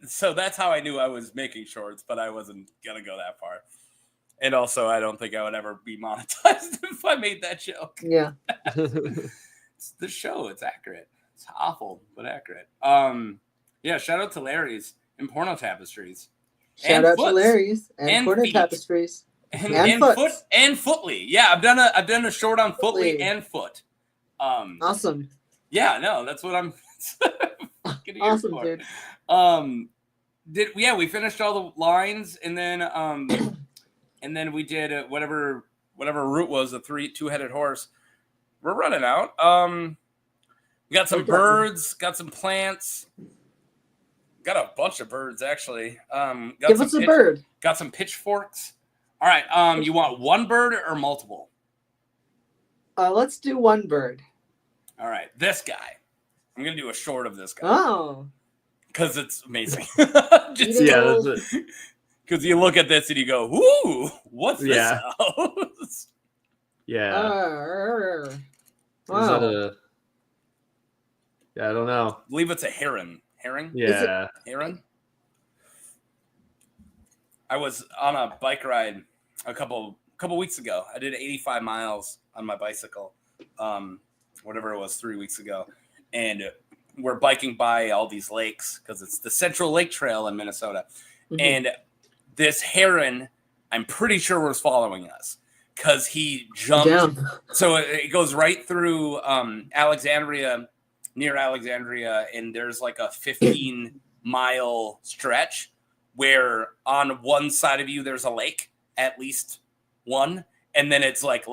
So that's how I knew I was making shorts, but I wasn't gonna go that far. And also, I don't think I would ever be monetized if I made that joke. Yeah. It's the show. It's accurate. It's awful, but accurate. Shout out to Larry's and porno tapestries. Shout out to Larry's and porno tapestries. And Foot and Footly. Yeah, I've done a short on Footly and Foot. Awesome. Yeah, no, that's what I'm awesome, dude. We finished all the lines, and then we did whatever route was, the two-headed horse. We're running out. We got some birds, got some plants, got a bunch of birds actually. Give us a bird. Got some pitchforks. All right. You want one bird or multiple? Let's do one bird. All right. This guy. I'm gonna do a short of this guy. Oh. Because it's amazing. That's it. Because you look at this and you go, "Ooh, what's this house?" Yeah. Wow. I don't know. I believe it's a heron. Herring? Yeah. Heron? I was on a bike ride a couple weeks ago. I did 85 miles on my bicycle. Whatever it was, 3 weeks ago. And we're biking by all these lakes because it's the Central Lake Trail in Minnesota. Mm-hmm. And this heron, I'm pretty sure, was following us because he jumped. Down. So it goes right through near Alexandria, and there's a 15-mile stretch where on one side of you there's a lake, at least one, and then it's lake.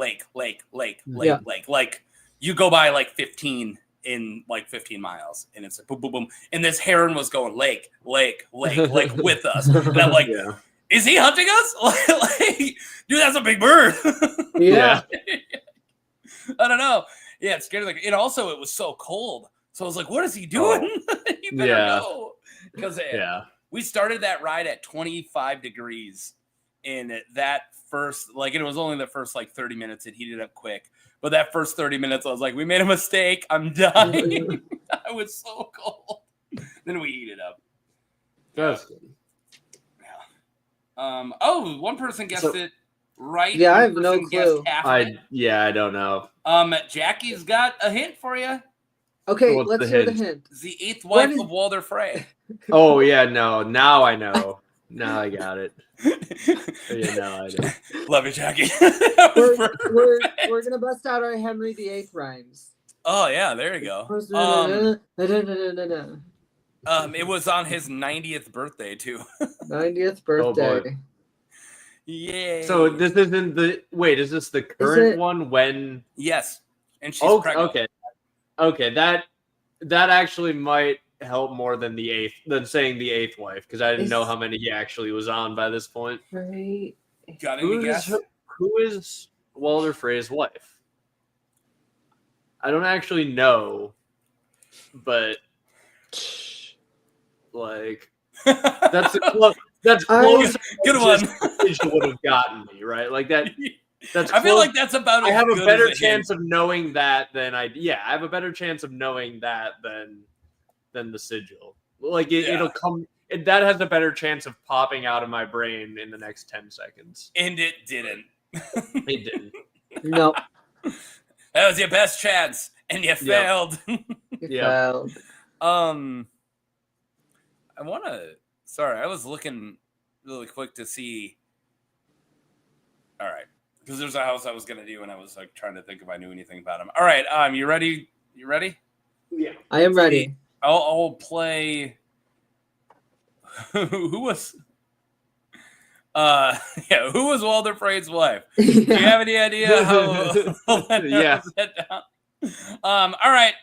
You go by 15 in 15 miles, and it's boom, boom, boom. And this heron was going lake with us. And I'm is he hunting us? Dude, that's a big bird. Yeah. I don't know. Yeah, it scared like. And also, it was so cold. So I was like, "What is he doing? You better go." Because we started that ride at 25 degrees. In that first, like, it was only the first like 30 minutes. It heated up quick, but that first 30 minutes, I was like, "We made a mistake. I'm dying." I was so cold. Then we heated up. That's good. Yeah. Oh, one person guessed it right. Yeah, I have One no person guessed clue. half of it. I don't know. Jackie's got a hint for you. Okay, What's let's the hear the hint? hint. It's the 8th wife of Walder Frey. Oh yeah, no. Now I know. Now I got it. Yeah, now I know. Love you, Jackie. we're gonna bust out our Henry VIII rhymes. Oh yeah, there you go. It was on his 90th birthday too. 90th birthday. Oh, Yay. So this isn't the is this the current one when Yes. And she's pregnant. Okay, that actually might help more than saying the 8th wife, because I didn't know how many he actually was on by this point. Right. Got any guess? Who is Walder Frey's wife? I don't actually know, but like that's close. That's close. Good one. Would have gotten me right, like that. That's I feel like that's about. I have a better chance of knowing that than I have a better chance of knowing that than the sigil. Like it'll come. That has a better chance of popping out of my brain in the next 10 seconds. And it didn't. It didn't. No. That was your best chance, and you failed. You failed. I want to. Sorry, I was looking really quick to see. All right, because there's a house I was gonna do, and I was like trying to think if I knew anything about him. All right, you ready? You ready? Yeah, I am ready. I'll play. Who was? Who was Walder Frey's wife? Do you have any idea how? Yeah. All right.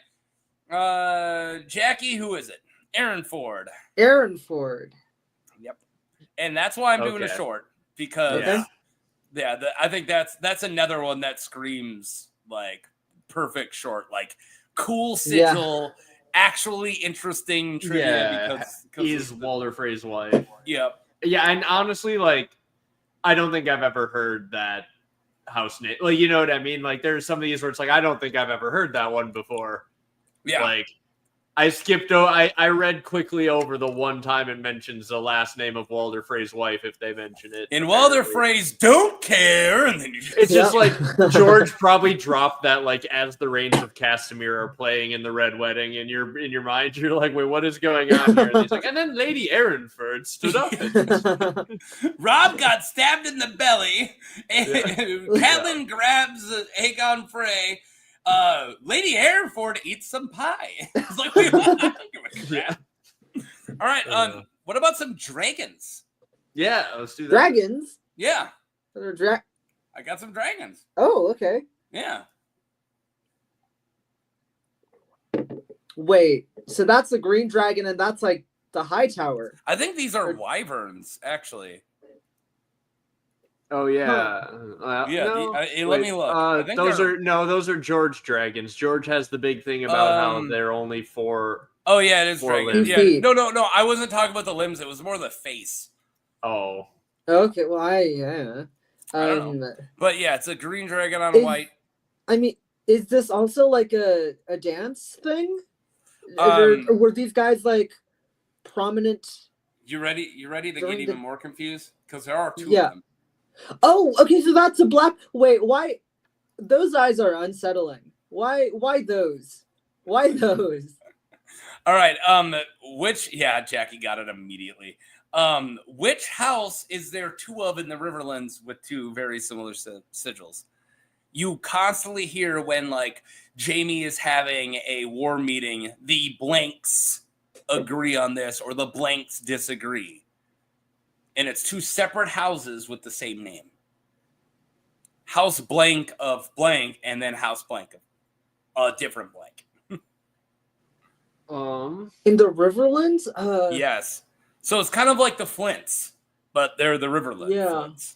Jackie, who is it? Aaron Ford. Aaron Ford. Yep. And that's why I'm doing a short, because I think that's another one that screams like perfect short, like cool sigil, actually interesting trivia because he's Walder Frey's wife. Yep. Yeah, and honestly, like, I don't think I've ever heard that house name. Like, you know what I mean? Like, there's some of these where it's like, I don't think I've ever heard that one before. Yeah. Like, I skipped. I read quickly over the one time it mentions the last name of Walder Frey's wife, if they mention it. And Walder Frey's don't care, and then it's just like George probably dropped that like as the Reigns of Castamere are playing in the Red Wedding, and you're in your mind, you're like, wait, what is going on here? And he's like, and then Lady Aaronford stood up. Rob got stabbed in the belly. Catelyn grabs Aegon Frey. Lady Aaronford eats some pie. It's like, wait, what? All right. What about some dragons? Yeah, let's do that. Dragons? Yeah. I got some dragons. Oh, okay. Yeah. Wait, so that's the green dragon, and that's like the high tower. I think these are wyverns, actually. Oh yeah, let me look. Those are George dragons. George has the big thing about how they're only 4. Oh yeah, it is dragons. Yeah. No. I wasn't talking about the limbs. It was more the face. Oh. Okay. Well, I don't know. But yeah, it's a green dragon on white. I mean, is this also like a dance thing? Or were these guys like prominent? You ready? You ready to get even more confused? Because there are 2 of them. Oh, okay, so that's a black. Wait, why? Those eyes are unsettling. Why those? Why those? All right. Jackie got it immediately. Which house is there 2 of in the Riverlands with 2 very similar sigils? You constantly hear when like Jaime is having a war meeting, the blanks agree on this or the blanks disagree. And it's 2 separate houses with the same name. House blank of blank, and then house blank of a different blank. In the Riverlands? Yes. So it's kind of like the Flints, but they're the Riverlands. Yeah. Flints.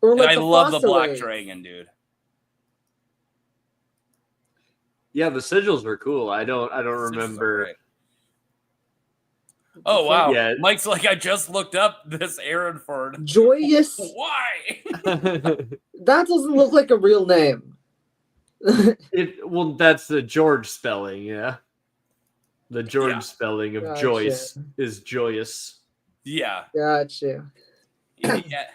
Or like I love the black dragon, dude. Yeah, the sigils were cool. I don't remember. Oh wow! Yeah. Mike's like, I just looked up this Aaronford. Joyous. Why? That doesn't look like a real name. Well, that's the George spelling, yeah. The George spelling of Joyce is joyous. Yeah. Gotcha. Yeah.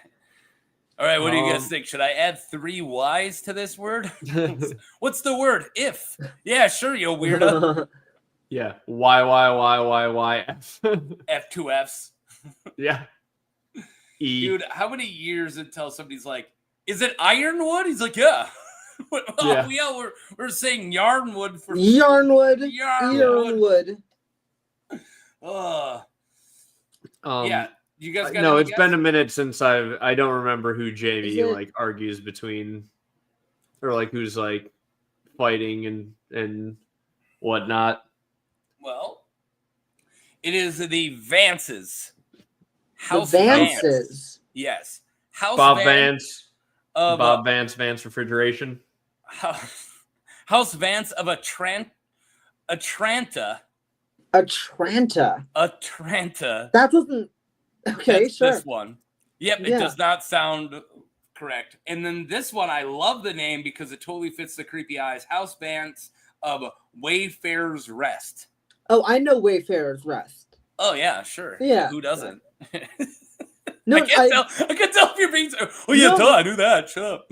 All right, what do you guys think? Should I add 3 Y's to this word? What's the word? If. Yeah, sure, you weirdo. Yeah. Y, F. F, 2 Fs. Yeah. E. Dude, how many years until somebody's like, is it ironwood? He's like, yeah. We're saying yarnwood for Yarnwood. Yarnwood. Yeah. You guys got no, it's been a minute since I don't remember who Jamie like argues between, or like who's like fighting and whatnot. Well, it is the Vances. House Vances. Vance. Yes. House Bob Vance. Bob Vance Refrigeration. House Vance of Atranta. Atranta. That doesn't. Okay, that's sure. This one. Yep, it does not sound correct. And then this one, I love the name because it totally fits the creepy eyes. House Vance of Wayfarer's Rest. Oh, I know Wayfarer's Rest. Oh yeah, sure. Yeah. Who doesn't? No, I can tell if you're being. Oh yeah, duh, I knew that. Shut up.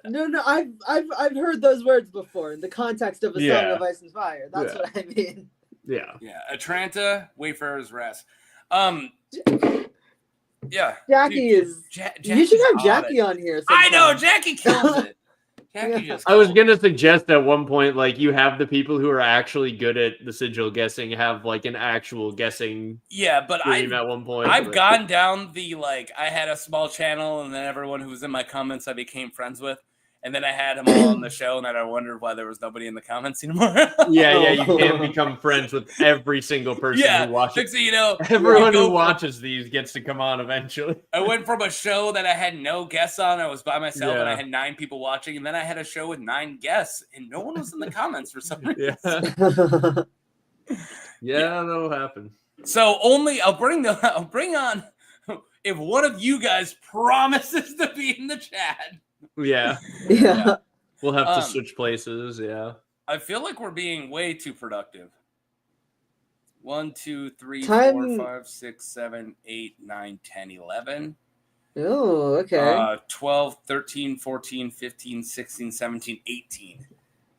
No, I've heard those words before in the context of a Song of Ice and Fire. That's what I mean. Yeah. Yeah. Atranta, Wayfarer's Rest. Yeah. Jackie dude, is. You should have Jackie on here. I know Jackie kills it. Jackie just. I was gonna suggest at one point, like you have the people who are actually good at the sigil guessing have like an actual guessing. Yeah, but at one point I've gone down the like I had a small channel and then everyone who was in my comments I became friends with. And then I had them all on the show, and then I wondered why there was nobody in the comments anymore. Yeah, you can't become friends with every single person who watches. Next thing you know, everyone who watches these gets to come on eventually. I went from a show that I had no guests on, I was by myself, and I had 9 people watching, and then I had a show with 9 guests, and no one was in the comments for some reason. Yeah, that'll happen. So I'll bring on if one of you guys promises to be in the chat. Yeah. We'll have to switch places. Yeah. I feel like we're being way too productive. 1, 2, 3, 4, 5, 6, 7, 8, 9, 10, 11. Oh, okay. 12, 13, 14, 15, 16, 17, 18.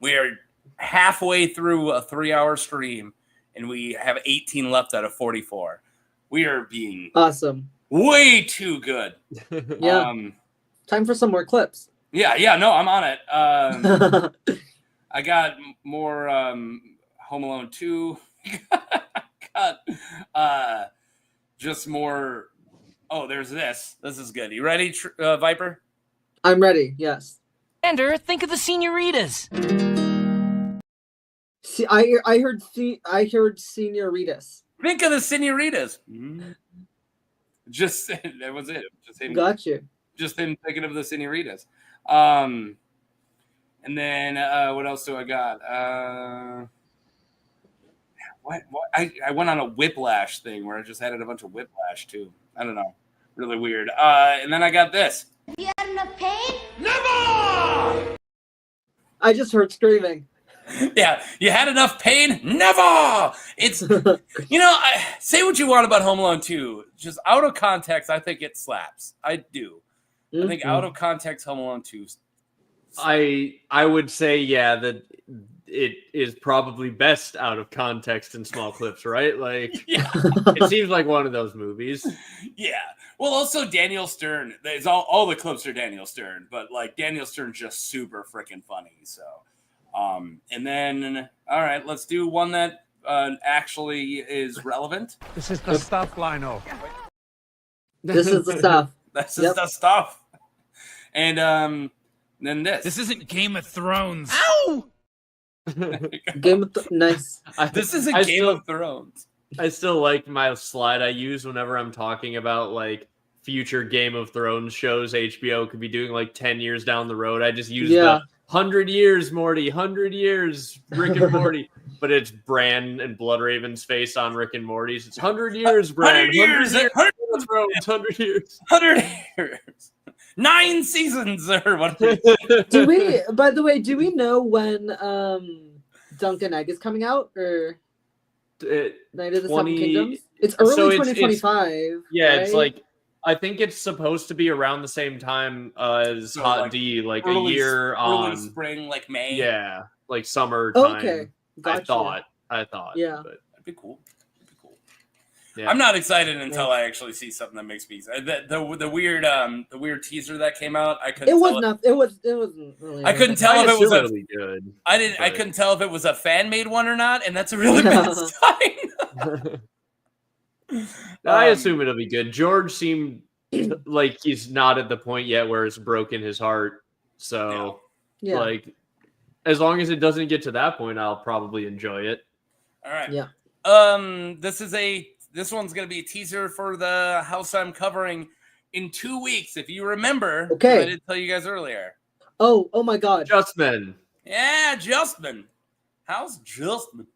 We are halfway through a 3-hour stream, and we have 18 left out of 44. We are being awesome. Way too good. Yeah. Time for some more clips. Yeah, no, I'm on it. I got more Home Alone 2. got just more. Oh, there's this. This is good. You ready, Viper? I'm ready. Yes. Xander, think of the senoritas. See, I heard senoritas. Think of the senoritas. Just that was it. Just him. Got you. Just him thinking of the senoritas. And then what else do I got? What? I went on a whiplash thing where I just added a bunch of whiplash too. I don't know. Really weird. And then I got this. You had enough pain? Never! I just heard screaming. Yeah, you had enough pain? Never! It's, say what you want about Home Alone 2. Just out of context, I think it slaps. I do. I think out of context, Home Alone 2 slaps. I would say, that it is probably best out of context in small clips, right? Like, it seems like one of those movies. Yeah. Well, also Daniel Stern. There's all the clips are Daniel Stern, but like Daniel Stern's just super freaking funny. So, and then all right, let's do one that actually is relevant. This is the stuff, Lino. This is the stuff. This is the stuff. And then this. This isn't Game of Thrones. Ow! Nice. This is a Game of Thrones. I still like my slide I use whenever I'm talking about like future Game of Thrones shows HBO could be doing like 10 years down the road. I just use 100 years, Morty, 100 years, Rick and Morty. But it's Bran and Bloodraven's face on Rick and Morty's. It's 100 years, Bran. 100 years. 100 years. 100 years. 9 seasons or whatever. Do we? By the way, do we know when Duncan Egg is coming out or Night of the Seven Kingdoms? It's early 2025. Yeah, right? it's like I think it's supposed to be around the same time as So, Hot like, D, like early, a year on. early spring, like May. Yeah, like summertime. Okay, gotcha. I thought. Yeah, but that'd be cool. yeah. I'm not excited until I actually see something that makes me excited. The weird teaser that came out, I couldn't. It wasn't really. I couldn't tell if it was really good. I couldn't tell if it was a fan made one or not, and that's a really bad sign. I assume it'll be good. George seemed like he's not at the point yet where it's broken his heart. So, yeah. like, as long as it doesn't get to that point, I'll probably enjoy it. All right. Yeah. This one's gonna be a teaser for the house I'm covering in 2 weeks. If you remember, okay. I did tell you guys earlier. Oh my God. Justman. Yeah, Justman. How's Justman?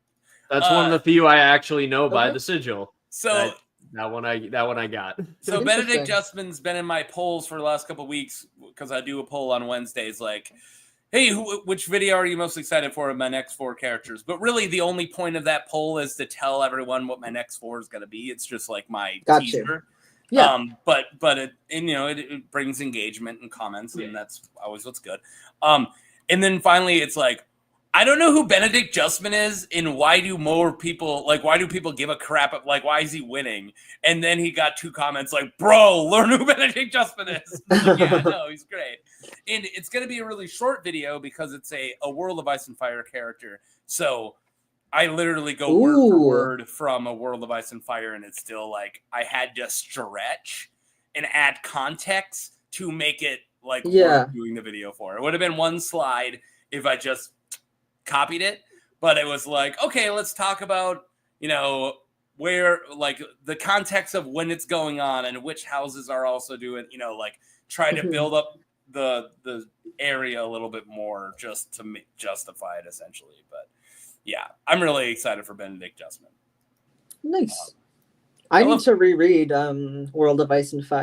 That's one of the few I actually know by the sigil. So that one I got. So Benedict Justman's been in my polls for the last couple of weeks because I do a poll on Wednesdays, like, hey, which video are you most excited for of my next 4 characters? But really, the only point of that poll is to tell everyone what my next 4 is going to be. It's just like my teaser. Yeah. But it brings engagement and comments, and that's always what's good. And then finally, it's like, I don't know who Benedict Justman is, and why do people give a crap? Like, why is he winning? And then he got 2 comments like, bro, learn who Benedict Justman is. Like, yeah, no, he's great. And it's going to be a really short video because it's a World of Ice and Fire character. So I literally go word for word from a World of Ice and Fire, and it's still like I had to stretch and add context to make it like worth doing the video for. It would have been one slide if I just copied it, but it was like, okay, let's talk about, where, like, the context of when it's going on and which houses are also doing, like, try to build up the area a little bit more just to justify it, essentially. But yeah, I'm really excited for Benedict Justman. Nice. I need to reread World of Ice and Fire.